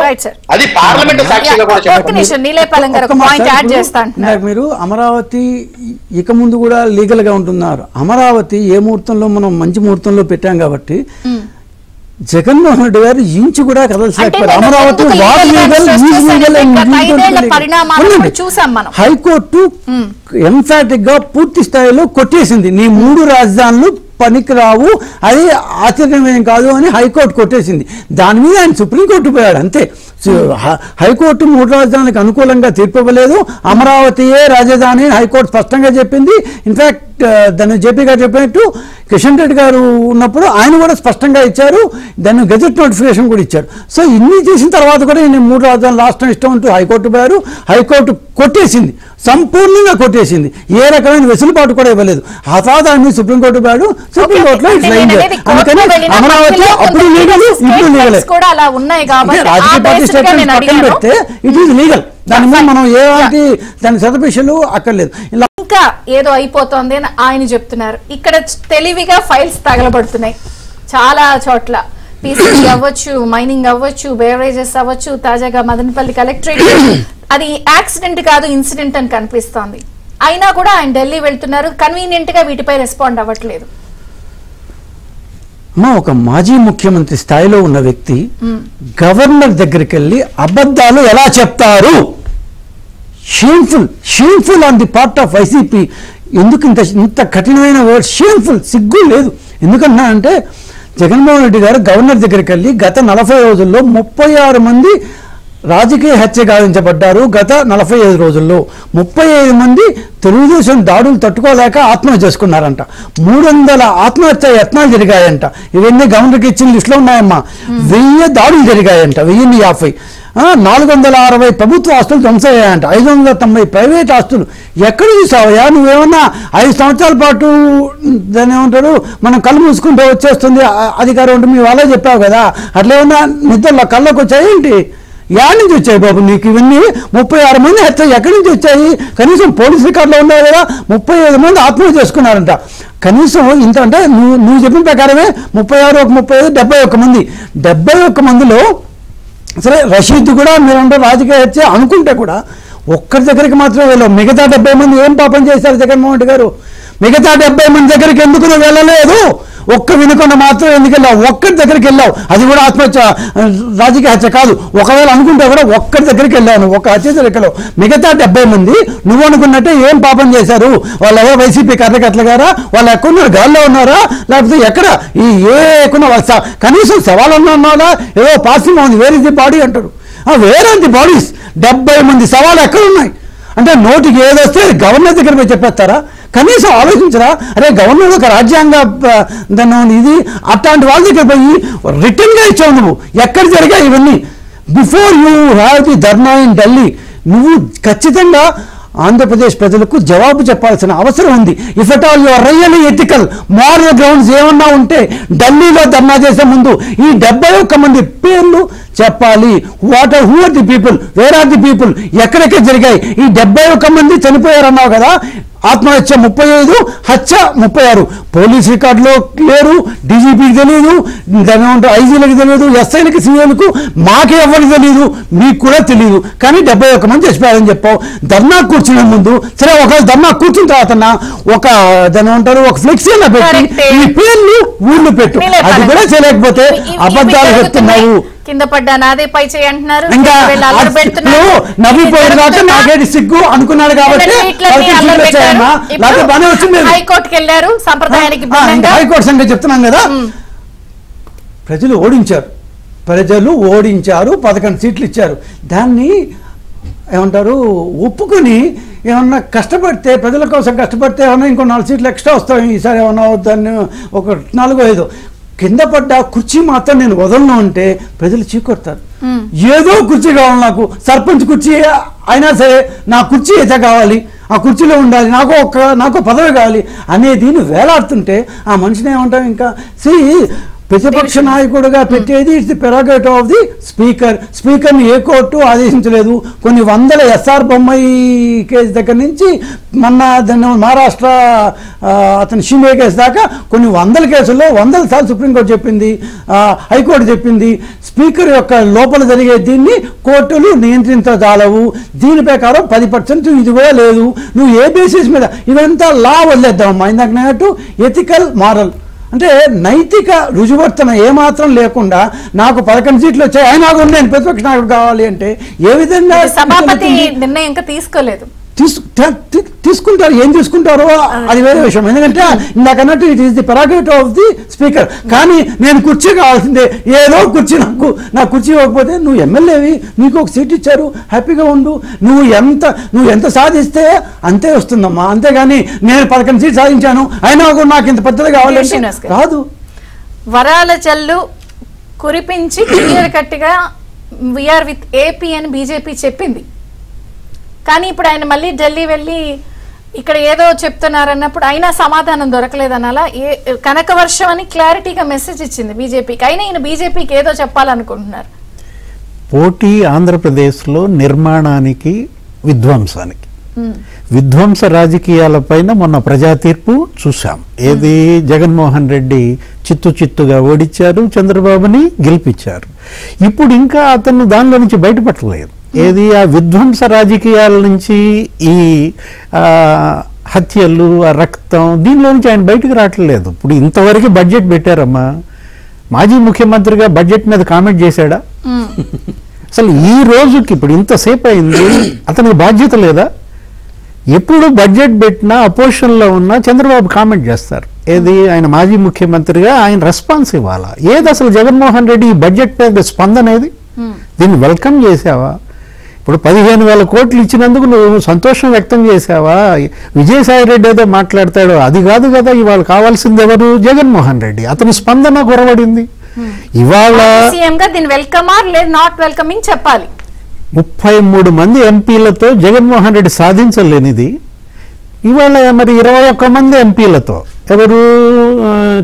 Speaker 5: అది పార్లమెంట్ సాక్షిగా కూడా
Speaker 3: మీరు అమరావతి ఇక ముందు కూడా లీగల్ గా ఉంటున్నారు. అమరావతి ఏ ముహూర్తంలో మనం మంచి ముహూర్తంలో పెట్టాం కాబట్టి జగన్మోహన్ రెడ్డి గారు ఇంచు కూడా కదలలేకపోయారు. అమరావతి హైకోర్టు ఎంఫాటిక్ గా పూర్తి స్థాయిలో కొట్టేసింది, నీ 3 రాజధానులు పనికిరావు, అది ఆశ్చర్యమేం కాదు అని హైకోర్టు కొట్టేసింది. దాని మీద ఆయన సుప్రీంకోర్టు పోయాడు అంతే. హైకోర్టు 3 రాజధానులకు అనుకూలంగా తీర్పు ఇవ్వలేదు, అమరావతియే రాజధాని హైకోర్టు స్పష్టంగా చెప్పింది. ఇన్ఫాక్ట్ దాన్ని జేపీ గారు చెప్పినట్టు కిషన్ రెడ్డి గారు ఉన్నప్పుడు ఆయన కూడా స్పష్టంగా ఇచ్చారు, దాన్ని గెజెట్ నోటిఫికేషన్ కూడా ఇచ్చారు. సో ఇన్ని చేసిన తర్వాత కూడా నేను 3 రాజధానులు రాష్ట్రం ఇష్టం అంటూ హైకోర్టు పోయారు. హైకోర్టు కొట్టేసింది, సంపూర్ణంగా కొట్టేసింది, ఏ రకమైన వెసులుబాటు కూడా ఇవ్వలేదు. ఆ తర్వాత ఆయన సుప్రీంకోర్టు పోయాడు, సుప్రీంకోర్టులో అందుకని అమరావతి అప్పుడు లీగల్, ఇప్పుడు లీగల్. రాజకీయ పార్టీ స్టేట్మెంట్ పక్కన పెడితే ఇట్ ఈస్ లీగల్. దాని మీద మనం ఏలాంటి దాని సదుపేషాలు అక్కర్లేదు. ఇలా
Speaker 1: ఇంకా ఏదో అయిపోతుంది అని ఆయన చెప్తున్నారు. ఇక్కడ తెలివిగా ఫైల్స్ తగలబడుతున్నాయి చాలా చోట్ల. పీసీసీ అవ్వచ్చు, మైనింగ్ అవ్వచ్చు, బేవరేజెస్ అవ్వచ్చు, తాజాగా మదనపల్లి కలెక్టరేట్. అది యాక్సిడెంట్ కాదు, ఇన్సిడెంట్ అని కనిపిస్తోంది. అయినా కూడా ఆయన ఢిల్లీ వెళ్తున్నారు, కన్వీనియంట్ గా వీటిపై రెస్పాండ్ అవ్వట్లేదు.
Speaker 3: ఒక మాజీ ముఖ్యమంత్రి స్థాయిలో ఉన్న వ్యక్తి గవర్నర్ దగ్గరికి వెళ్ళి అబద్ధాలు ఎలా చెప్తారు? Shameful on the part of YCP. ఎందుకు ఇంత కఠినమైన వర్డ్ షేమ్ఫుల్? సిగ్గు లేదు. ఎందుకన్నా అంటే జగన్మోహన్ రెడ్డి గారు గవర్నర్ దగ్గరికి వెళ్ళి గత 40 రోజుల్లో 36 మంది రాజకీయ హత్య గావించబడ్డారు. గత 45 రోజుల్లో 35 మంది తెలుగుదేశం దాడులు తట్టుకోలేక ఆత్మహత్య చేసుకున్నారంట. 300 ఆత్మహత్య యత్నాలు జరిగాయంట. ఇవన్నీ గవర్నర్కి ఇచ్చిన లిస్టులో ఉన్నాయమ్మా. 1000 దాడులు జరిగాయంట, 1050. 460 ప్రభుత్వ ఆస్తులు ధ్వంసయ్యాయంట, 590 ప్రైవేట్ ఆస్తులు. ఎక్కడ చూసావయ్యా నువ్వేమన్నా 5 సంవత్సరాల పాటు దాన్ని ఏమంటారు, మనం కళ్ళు మూసుకుంటే వచ్చేస్తుంది అధికారం అంటే మీ వాళ్ళే చెప్పావు కదా, అట్లా ఏమన్నా నిద్రలో కళ్ళకు వచ్చాయేంటి? యాడ్ నుంచి వచ్చాయి బాబు నీకు ఇవన్నీ? 36 మంది హత్య ఎక్కడి నుంచి వచ్చాయి? కనీసం పోలీస్ రికార్డులో ఉన్నాయి కదా, 35 మంది ఆత్మహత్య చేసుకున్నారంట. కనీసం ఇంత అంటే నువ్వు చెప్పిన ప్రకారమే 36, 35, 71 మంది. 71 మందిలో సరే రషీద్ కూడా మీరంటే రాజకీయ హత్య అనుకుంటే కూడా ఒక్కరి దగ్గరికి మాత్రం వెళ్ళావు. మిగతా 70 మంది ఏం పాపం చేశారు జగన్మోహన్ రెడ్డి గారు? మిగతా 70 మంది దగ్గరికి ఎందుకు నువ్వు వెళ్ళలేదు? ఒక్క వినుకొండ మాత్రం ఎందుకు వెళ్ళావు? ఒక్కరి దగ్గరికి వెళ్ళావు, అది కూడా ఆత్మహత్య రాజకీయ హత్య కాదు. ఒకవేళ అనుకుంటే కూడా ఒక్కరి దగ్గరికి వెళ్ళావు, ఒక హత్య దగ్గరికి వెళ్ళావు. మిగతా 70 మంది నువ్వు అనుకున్నట్టే ఏం పాపం చేశారు? వాళ్ళు ఎవరో వైసీపీ కార్యకర్తలు గారా? వాళ్ళు ఎక్కడున్నారు? గాల్లో ఉన్నారా లేకపోతే ఎక్కడ? ఈ ఏకున్న కనీసం సవాలన్నా ఉన్నారా? ఏదో పాసింగ్ ఉంది, వేర్ ఇస్ ది బాడీ అంటారు. Where are the bodies? 70 మంది సవాలు ఎక్కడున్నాయి అంటే నోటికి ఏదొస్తే గవర్నర్ దగ్గర పోయి చెప్పేస్తారా? కనీసం ఆలోచించరా? అరే గవర్నర్ ఒక రాజ్యాంగ దాన్ని ఇది అట్లాంటి వాళ్ళ దగ్గర పోయి రిటర్న్గా ఇచ్చావు నువ్వు. ఎక్కడ జరిగాయి ఇవన్నీ? Before you have the dharna in Delhi నువ్వు ఖచ్చితంగా ఆంధ్రప్రదేశ్ ప్రజలకు జవాబు చెప్పాల్సిన అవసరం ఉంది. If at all your really ethical moral grounds ఏమన్నా ఉంటే ఢిల్లీలో ధర్నా చేసే ముందు ఈ 71 మంది పేర్లు చెప్పాలి. Who are the people, where are the people, ఎక్కడెక్కడ జరిగాయి? ఈ 71 మంది చనిపోయారన్నావు కదా, ఆత్మహత్య 35, హత్య 36. పోలీస్ రికార్డులో లేరు, డీజీపీకి తెలియదు, దాని ఐజీలకు తెలియదు, ఎస్ఐలకి, సీఏలకు, మాకే ఎవరికి తెలియదు, మీకు కూడా తెలియదు. కానీ 71 మంది చచ్చిపోయారని చెప్పావు. ధర్నా కూర్చునే ముందు సరే ఒకవేళ ధర్నా కూర్చున్న తర్వాత ఒక దాని ఉంటారు ఒక ఫ్లెక్సీ పెట్టి ఈ పేర్లు ఊళ్ళు పెట్టు. అది కూడా చేయలేకపోతే అబద్ధాలు చెప్తున్నావు.
Speaker 1: కింద పడ్డా నాదే పై చేయి అంటున్నారు.
Speaker 3: నవ్విపోయాడు కాబట్టి నాకేది సిగ్గు అనుకున్నాడు కాబట్టి
Speaker 1: హైకోర్టుకి వెళ్ళారు. సంప్రదాయానికి
Speaker 3: హైకోర్టు సంగతి చెప్తున్నాం కదా. ప్రజలు ఓడించారు 11 సీట్లు ఇచ్చారు. దాన్ని ఏమంటారు ఒప్పుకొని ఏమన్నా కష్టపడితే ప్రజల కోసం కష్టపడితే ఏమన్నా ఇంకో 4 సీట్లు ఎక్స్ట్రా వస్తాయి. ఈసారి ఏమన్నా దాన్ని ఒక 4-5 కింద పడ్డ కుర్చీ మాత్రం నేను వదలను అంటే ప్రజలు చీకొడతారు. ఏదో కుర్చీ కావాలి నాకు, సర్పంచ్ కుర్చీ అయినా సరే నా కుర్చీ అయితే కావాలి, ఆ కుర్చీలో ఉండాలి, నాకు పదవి కావాలి అనేది వేలాడుతుంటే ఆ మనిషిని ఏమంటాం? ఇంకా ప్రతిపక్ష నాయకుడుగా పెట్టేది it's the prerogative of the speaker. స్పీకర్ని ఏ కోర్టు ఆదేశించలేదు. కొన్ని వందల ఎస్ఆర్ బొమ్మాయి కేసు దగ్గర నుంచి మొన్న దాన్ని మహారాష్ట్ర అతని షిండే కేసు దాకా కొన్ని వందల కేసుల్లో 100 సార్లు సుప్రీంకోర్టు చెప్పింది, హైకోర్టు చెప్పింది. స్పీకర్ యొక్క లోపల జరిగే దీన్ని కోర్టులు నియంత్రించజాలవు. దీని ప్రకారం 10% ఇది కూడా లేదు. నువ్వు ఏ బేసిస్ మీద ఇదంతా లా వదిలేద్దామమ్మా. ఇందాక నేనట్టు ఎథికల్ మారల్ అంటే నైతిక రుజువర్తన ఏమాత్రం లేకుండా నాకు 11 సీట్లు వచ్చాయి అయినా కూడా నేను ప్రతిపక్ష నాయకుడు కావాలి అంటే ఏ విధంగా?
Speaker 1: సభాపతి నిర్ణయం ఇంకా తీసుకోలేదు.
Speaker 3: తీసుకుంటారు. ఏం తీసుకుంటారో అది వేరే విషయం. ఎందుకంటే ఇందాక అన్నట్టు it is the prerogative of the speaker. కానీ నేను కుర్చీ కావాల్సిందే, ఏదో కుర్చీ నాకు కుర్చీ ఇవ్వకపోతే నువ్వు ఎమ్మెల్యేవి, నీకు ఒక సీట్ ఇచ్చారు, హ్యాపీగా ఉండు, నువ్వు ఎంత సాధిస్తే అంతే వస్తుందమ్మా. అంతేగాని నేను 11 సీట్లు సాధించాను అయినా కూడా నాకు ఇంత పెద్దది కావాలంటే కాదు.
Speaker 1: వరాల జల్లు కురిపించి క్లియర్ కట్గా వీఆర్ విత్ ఏపీ అని బీజేపీ చెప్పింది. కానీ ఇప్పుడు ఆయన మళ్ళీ ఢిల్లీ వెళ్ళి ఇక్కడ ఏదో చెప్తున్నారన్నప్పుడు అయినా సమాధానం దొరకలేదనాలా. కనక వర్షం అని క్లారిటీగా మెసేజ్ ఇచ్చింది బీజేపీకి. అయినా ఈయన బీజేపీకి ఏదో చెప్పాలనుకుంటున్నారు.
Speaker 2: పోటీ ఆంధ్రప్రదేశ్లో నిర్మాణానికి విధ్వంసానికి, విధ్వంస రాజకీయాలపైన మొన్న ప్రజా తీర్పు చూసాం. ఏది జగన్మోహన్ రెడ్డి చిత్తుగా ఓడించారు, చంద్రబాబుని గెలిపించారు. ఇప్పుడు ఇంకా అతను దానిలో నుంచి బయటపడలేదు. ఏది ఆ విధ్వంస రాజకీయాల నుంచి ఈ హత్యలు, ఆ రక్తం, దీనిలో నుంచి ఆయన బయటకు రావట్లేదు. ఇప్పుడు ఇంతవరకు బడ్జెట్ పెట్టారమ్మా, మాజీ ముఖ్యమంత్రిగా బడ్జెట్ మీద కామెంట్ చేశాడా? అసలు ఈ రోజుకి ఇప్పుడు ఇంతసేపు అయింది, అతనికి బాధ్యత లేదా? ఎప్పుడు బడ్జెట్ పెట్టినా అపోజిషన్లో ఉన్నా చంద్రబాబు కామెంట్ చేస్తారు. ఏది ఆయన మాజీ ముఖ్యమంత్రిగా ఆయన రెస్పాన్స్ ఇవ్వాలా? ఏది అసలు జగన్మోహన్ రెడ్డి ఈ బడ్జెట్ మీద స్పందన ఏది? దీన్ని వెల్కమ్ చేసావా? ఇప్పుడు 15,000 కోట్లు ఇచ్చినందుకు నువ్వు సంతోషం వ్యక్తం చేసావా? విజయసాయి రెడ్డి ఏదో మాట్లాడతాడు, అది కాదు కదా. ఇవాళ కావాల్సింది ఎవరు? జగన్మోహన్ రెడ్డి. అతని స్పందన కొరవడింది. ఇవాళ
Speaker 1: దీన్ని వెల్కమ్ ఆర్ లేదు నాట్ వెల్కమింగ్ చెప్పాలి.
Speaker 2: 33 మంది ఎంపీలతో జగన్మోహన్ రెడ్డి సాధించలేనిది ఇవాళ మరి 21 మంది ఎంపీలతో ఎవరు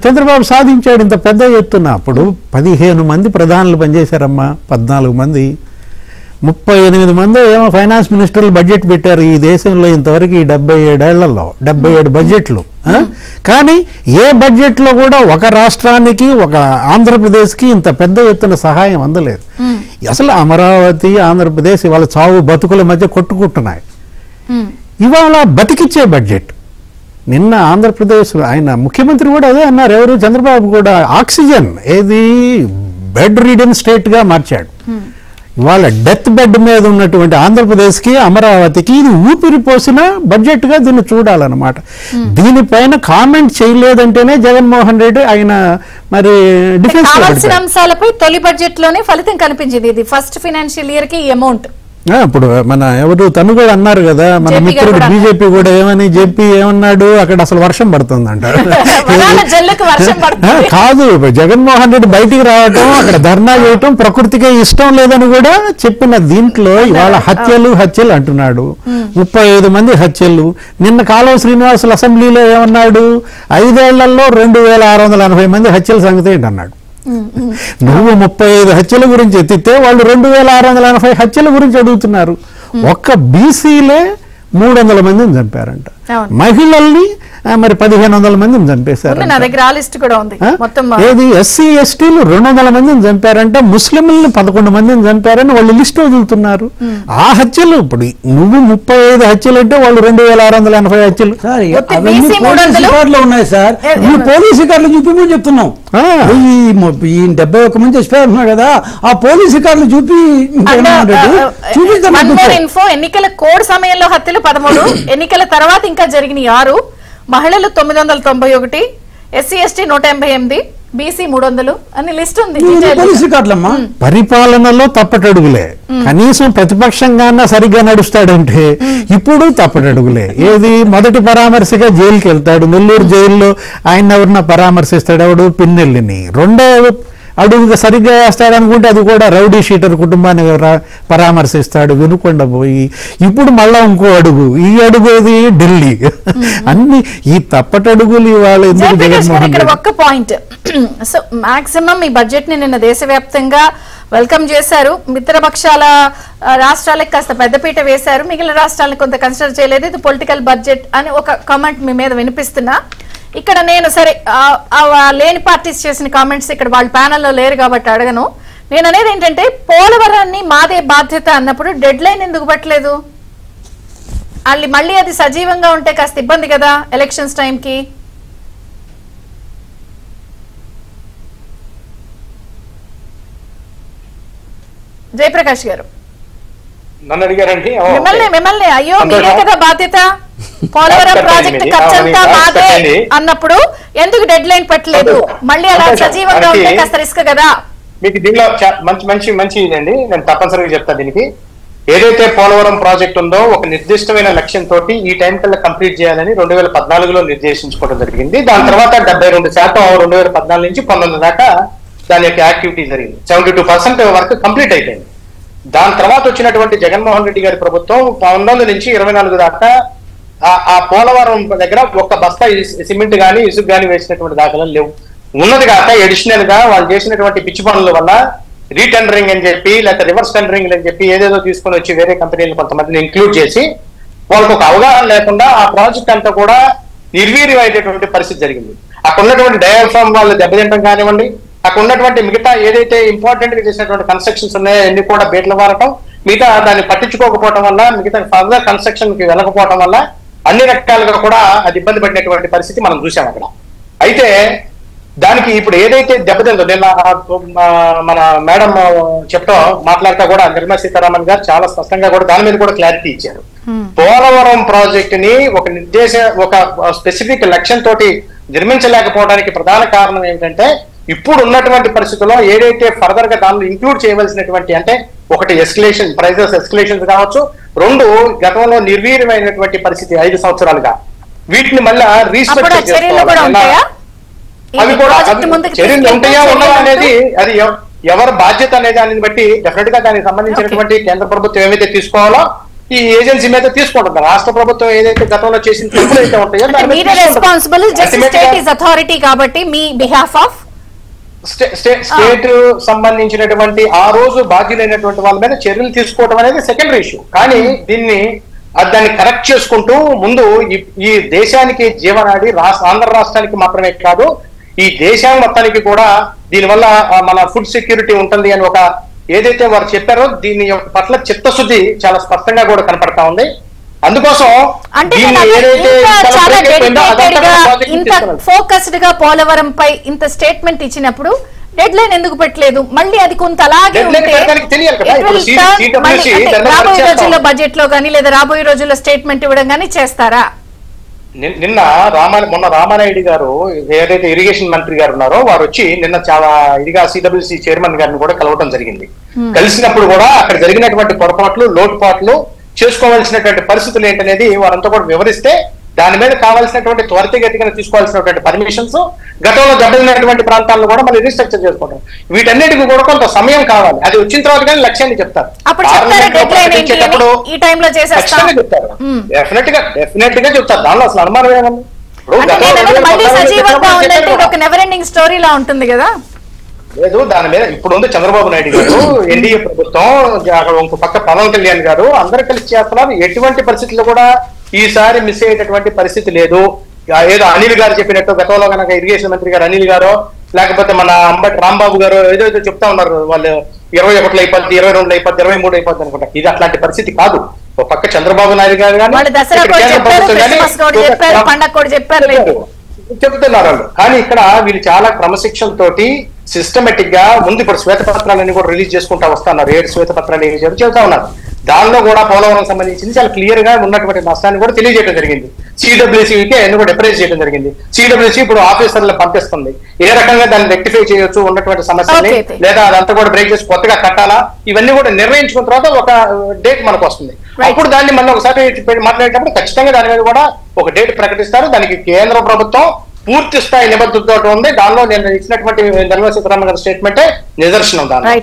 Speaker 2: చంద్రబాబు సాధించాడు ఇంత పెద్ద ఎత్తున. అప్పుడు 15 మంది ప్రధానులు పనిచేశారమ్మా, 14 మంది, 38 మంది ఏమో ఫైనాన్స్ మినిస్టర్లు బడ్జెట్ పెట్టారు ఈ దేశంలో ఇంతవరకు ఈ 77 ఏళ్లలో 77 బడ్జెట్లు. కానీ ఏ బడ్జెట్లో కూడా ఒక రాష్ట్రానికి, ఒక ఆంధ్రప్రదేశ్కి ఇంత పెద్ద ఎత్తున సహాయం అందలేదు. అసలు అమరావతి, ఆంధ్రప్రదేశ్ ఇవాళ చావు బతుకుల మధ్య కొట్టుకుంటున్నాయి. ఇవాళ బతికిచ్చే బడ్జెట్. నిన్న ఆంధ్రప్రదేశ్ ఆయన ముఖ్యమంత్రి కూడా అదే అన్నారు, ఎవరు? చంద్రబాబు కూడా. ఆక్సిజన్ ఏది బెడ్ రీడెన్ స్టేట్గా మార్చాడు. ఇవాళ డెత్ బెడ్ మీద ఉన్నటువంటి ఆంధ్రప్రదేశ్కి, అమరావతికి ఇది ఊపిరి పోసిన బడ్జెట్గా దీన్ని చూడాలన్నమాట. దీనిపైన కామెంట్ చేయలేదంటేనే జగన్మోహన్ రెడ్డి ఆయన మరి డిఫెన్స్
Speaker 1: కావాల్సిన అంశాలపై తొలి బడ్జెట్ లోనే ఫలితం కనిపించింది. ఇది ఫస్ట్ ఫైనాన్షియల్ ఇయర్ కి అమౌంట్.
Speaker 2: ఇప్పుడు మన ఎవరు తను కూడా అన్నారు కదా, మన మిత్రుడు బీజేపీ కూడా ఏమన్నాడు, అక్కడ అసలు వర్షం పడుతుందంట. కాదు, జగన్మోహన్ రెడ్డి బయటికి రావటం, అక్కడ ధర్నా చేయటం ప్రకృతికే ఇష్టం లేదని కూడా చెప్పిన దీంట్లో ఇవాళ హత్యలు అంటున్నాడు. 35 మంది హత్యలు. నిన్న కాలువ శ్రీనివాసులు అసెంబ్లీలో ఏమన్నాడు, 5 ఏళ్లలో 2680 మంది హత్యల సంగతి ఏంటన్నాడు. నువ్వు 35 హత్యల గురించి ఎత్తితే వాళ్ళు 2680 హత్యల గురించి అడుగుతున్నారు. ఒక్క బీసీలే 300 మందిని చంపారంట, మహిళల్ని మరి 1500 మందిని చంపేశారు. ఏది ఎస్సీ ఎస్టీలు 200 మందిని చంపారంట, ముస్లింలని 11 మందిని చంపారని వాళ్ళు లిస్ట్ వదులుతున్నారు. ఆ హత్యలు ఇప్పుడు నువ్వు 35 హత్యలు అంటే వాళ్ళు 2680 హత్యలు
Speaker 3: ఉన్నాయి సార్. ఈ పోలీసు రికార్డులు చూపి చెప్తున్నాం. ఈ 71 మంది చచ్చిపోతున్నారు కదా, ఆ పోలీసు రికార్డులు
Speaker 1: ఎన్నికల కోడ్ సమయంలో హత్యలు 13, ఎన్నికల తర్వాత ఇంకా జరిగిన 6, మహిళలు 991, ఎస్సీ ఎస్టీ 188, బీసీ 300 అని లిస్ట్ ఉంది.
Speaker 2: పరిపాలనలో తప్పటడుగులే. కనీసం ప్రతిపక్షంగా సరిగ్గా నడుస్తాడంటే ఇప్పుడు తప్పటడుగులే. ఏది మొదటి పరామర్శగా జైలుకి వెళ్తాడు, నెల్లూరు జైల్లో ఆయన ఎవరన్నా పరామర్శిస్తాడు, ఎవడు? పిన్నెల్లిని. రెండో అడుగుగా సరిగ్గా వేస్తాడనుకుంటే అది కూడా రౌడీ షీటర్ కుటుంబాన్ని పరామర్శిస్తాడు, వినుకొండ పోయి. ఇప్పుడు మళ్ళా ఇంకో అడుగు, ఈ అడుగు ఏది? ఢిల్లీ. అన్ని ఈ తప్పటడుగులు ఇవాళ
Speaker 1: ఒక్క పాయింట్. సో మాక్సిమం ఈ బడ్జెట్ ని నిన్న దేశవ్యాప్తంగా వెల్కమ్ చేశారు. మిత్రపక్షాల రాష్ట్రాలకు కాస్త పెద్దపీట వేశారు, మిగిలిన రాష్ట్రాలను కొంత కన్సిడర్ చేయలేదు. ఇది పొలిటికల్ బడ్జెట్ అని ఒక కామెంట్ మీ మీద వినిపిస్తున్నా. ఇక్కడ నేను సరే లేని పార్టీస్ చేసిన కామెంట్స్ ఇక్కడ వాళ్ళ ప్యానల్లో లేరు కాబట్టి అడగను. నేను అనేది ఏంటంటే పోలవరాన్ని మాదే బాధ్యత అన్నప్పుడు డెడ్ లైన్ ఎందుకు పెట్టలేదు? మళ్ళీ అది సజీవంగా ఉంటే కాస్త ఇబ్బంది కదా ఎలక్షన్స్ టైంకి. జయప్రకాష్ గారు,
Speaker 5: నన్ను అడిగారండి.
Speaker 1: మిమ్మల్ని అయ్యో మీరే కదా బాధ్యత, పోలవరం ప్రాజెక్ట్ ఖర్చంతా మాదే అన్నప్పుడు ఎందుకు డెడ్ లైన్ పెట్టలేదు? మళ్ళీ అలా సజీవంగా ఉంటే కాస్త రిస్క్ కదా.
Speaker 5: మీకు దీనిలో మంచి ఇదండి, నేను తప్పనిసరిగా చెప్తాను. దీనికి ఏదైతే పోలవరం ప్రాజెక్ట్ ఉందో ఒక నిర్దిష్టమైన లక్ష్యంతో ఈ టైం కల్లా కంప్లీట్ చేయాలని 2014లో నిర్దేశించుకోవడం జరిగింది. దాని తర్వాత 72% 2014 నుంచి 19 దాకా దాని యొక్క యాక్టివిటీ జరిగింది. 72% వర్క్ కంప్లీట్ అయిపోయింది. దాని తర్వాత వచ్చినటువంటి జగన్మోహన్ రెడ్డి గారి ప్రభుత్వం 19 నుంచి 24 దాకా ఆ పోలవరం దగ్గర ఒక్క బస్తా సిమెంట్ గానీ ఇసుక గానీ వేసినటువంటి దాఖలాలు లేవు. ఉన్నది కాక అడిషనల్ గా వాళ్ళు చేసినటువంటి పిచ్చి పనుల వల్ల రీటెండరింగ్ అని చెప్పి లేకపోతే రివర్స్ టెండరింగ్ అని చెప్పి ఏదేదో తీసుకొని వచ్చి వేరే కంపెనీలు కొంతమందిని ఇంక్లూడ్ చేసి వాళ్ళకు ఒక అవగాహన లేకుండా ఆ ప్రాజెక్ట్ అంతా కూడా నిర్వీర్యమైనటువంటి పరిస్థితి జరిగింది. అక్కడ ఉన్నటువంటి డయాఫ్రామ్ వాళ్ళు దెబ్బతింటం కానివ్వండి, అక్కడ ఉన్నటువంటి మిగతా ఏదైతే ఇంపార్టెంట్ గా చేసినటువంటి కన్స్ట్రక్షన్స్ ఉన్నాయో అన్ని కూడా బేట్లు వాడటం, మిగతా దాన్ని పట్టించుకోకపోవడం వల్ల, మిగతా ఫర్దర్ కన్స్ట్రక్షన్ కి వెళ్ళకపోవడం వల్ల అన్ని రకాలుగా కూడా అది ఇబ్బంది పడినటువంటి పరిస్థితి మనం చూసాం అక్కడ. అయితే దానికి ఇప్పుడు ఏదైతే దెబ్బతిందో, నిన్న మన మేడం చెప్పడం మాట్లాడుతా కూడా నిర్మలా సీతారామన్ గారు చాలా స్పష్టంగా కూడా దాని మీద కూడా క్లారిటీ ఇచ్చారు. పోలవరం ప్రాజెక్ట్ ని ఒక స్పెసిఫిక్ లక్ష్యంతో నిర్మించలేకపోవడానికి ప్రధాన కారణం ఏంటంటే ఇప్పుడు ఉన్నటువంటి పరిస్థితుల్లో ఏదైతే ఫర్దర్ గా దానిలో ఇంక్లూడ్ చేయవలసినటువంటి, అంటే ఒకటి ఎస్కలేషన్, ప్రైజెస్ ఎస్కలేషన్స్ కావచ్చు, 2 గతంలో నిర్వీర్యమైనటువంటి పరిస్థితి 5 సంవత్సరాలుగా, వీటిని మళ్ళీ రీస్ట్రక్చర్ చేసుకోవాలి. అవి కూడా చర్యలు ఉంటాయా ఉండవా అనేది అది ఎవరి బాధ్యత అనే దానిని బట్టి డెఫినెట్ గా దానికి సంబంధించినటువంటి కేంద్ర ప్రభుత్వం ఏమైతే తీసుకోవాలో ఈ ఏజెన్సీ మీద తీసుకుంటుంది. రాష్ట్ర ప్రభుత్వం ఏదైతే గతంలో చేసిన తప్పులు అయితే ఉంటాయో స్టేట్ సంబంధించినటువంటి ఆ రోజు బాధ్యులైనటువంటి వాళ్ళ మీద చర్యలు తీసుకోవడం అనేది సెకండరీ ఇష్యూ. కానీ దాన్ని కరెక్ట్ చేసుకుంటూ ముందు ఈ దేశానికి జీవనాడి ఆంధ్ర రాష్ట్రానికి మాత్రమే కాదు ఈ దేశం మొత్తానికి కూడా దీనివల్ల మన ఫుడ్ సెక్యూరిటీ ఉంటుంది అని ఒక ఏదైతే వారు చెప్పారో దీని పట్ల చిత్తశుద్ధి చాలా స్పష్టంగా కూడా కనపడతా ఉంది. అందుకోసం
Speaker 1: ఫోకస్డ్ గా పోలవరం పై ఇంత స్టేట్మెంట్ ఇచ్చినప్పుడు డెడ్ లైన్ ఎందుకు పెట్టలేదు? మళ్ళీ అది కొంత అలాగే రాబోయే రోజుల్లో బడ్జెట్ లో కానీ లేదా రాబోయే రోజుల్లో స్టేట్మెంట్ ఇవ్వడం కానీ చేస్తారా?
Speaker 5: నిన్న మొన్న రామానాయుడు గారు ఏదైతే ఇరిగేషన్ మంత్రి గారు ఉన్నారో వారు వచ్చి నిన్న చాలా ఇదిగా సిడబ్ల్యూసి చైర్మన్ గారిని కూడా కలవటం జరిగింది. కలిసినప్పుడు కూడా అక్కడ జరిగినటువంటి పొరపాట్లు, లోటుపాట్లు, చేసుకోవాల్సినటువంటి పరిస్థితులు ఏంటనేది వారంతా కూడా వివరిస్తే దాని మీద కావాల్సినటువంటి త్వరితగతిగా తీసుకోవాల్సినటువంటి పర్మిషన్స్, గతంలో దెబ్బతిన్నటువంటి ప్రాంతాలను కూడా మళ్ళీ రీస్ట్రక్చర్ చేసుకోవడం, వీటన్నిటికీ కూడా కొంత సమయం కావాలి. అది వచ్చిన తర్వాత కానీ లక్ష్యాన్ని చెప్తారు. డెఫినెట్ గా చెప్తారు. దానిలో అసలు అనుమానం ఏమన్నా? లేదు, దాని మీద ఇప్పుడు ఉంది చంద్రబాబు నాయుడు గారు, ఎన్డీఏ ప్రభుత్వం, ఇంకో పక్క పవన్ కళ్యాణ్ గారు అందరూ కలిసి చేస్తున్నారు. ఎటువంటి పరిస్థితుల్లో కూడా ఈసారి మిస్ అయ్యేటటువంటి పరిస్థితి లేదు. ఏదో అనిల్ గారు చెప్పినట్టు గతంలో కనుక ఇరిగేషన్ మంత్రి గారు అనిల్ గారు లేకపోతే మన అంబటి రాంబాబు గారు ఏదైతే చెప్తా ఉన్నారు, వాళ్ళు 21 అయిపోద్ది, 22 అయిపోద్ది, 23 అయిపోద్ది అనుకుంటా. ఇది అట్లాంటి పరిస్థితి కాదు. ఒక పక్క చంద్రబాబు నాయుడు గారు కానీ చెప్తున్నారు వాళ్ళు. కానీ ఇక్కడ వీళ్ళు చాలా క్రమశిక్షణ తోటి సిస్టమేటిక్ గా ముందు ఇప్పుడు శ్వేతపత్రాలన్నీ కూడా రిలీజ్ చేసుకుంటా వస్తున్నారు. 7 శ్వేతపత్రాలు ఏమి చెబుతా ఉన్నారు. దానిలో కూడా పోలవరం సంబంధించి చాలా క్లియర్ గా ఉన్నటువంటి నష్టాన్ని కూడా తెలియజేయడం జరిగింది. సిడబ్ల్యూసీకి అన్ని కూడా అప్రైజ్ చేయడం జరిగింది. సిడబ్ల్యూసీ ఇప్పుడు ఆఫీసర్లు పంపిస్తుంది, ఏ రకంగా దాన్ని రెక్టిఫై చేయొచ్చు ఉన్నటువంటి సమస్యని, లేదా అదంతా కూడా బ్రేక్ చేసి కొత్తగా కట్టాలా, ఇవన్నీ కూడా నిర్ణయించుకున్న తర్వాత ఒక డేట్ మనకు వస్తుంది. అప్పుడు దాన్ని మళ్ళీ ఒకసారి మాట్లాడేటప్పుడు ఖచ్చితంగా దాని మీద కూడా ఒక డేట్ ప్రకటిస్తారు. దానికి కేంద్ర ప్రభుత్వం పూర్తి స్థాయి నిబద్ధతతో ఉంది. దానిలో నేను ఇచ్చినటువంటి నిర్మలా సీతారామన్ గారి స్టేట్మెంటే నిదర్శనం. దాని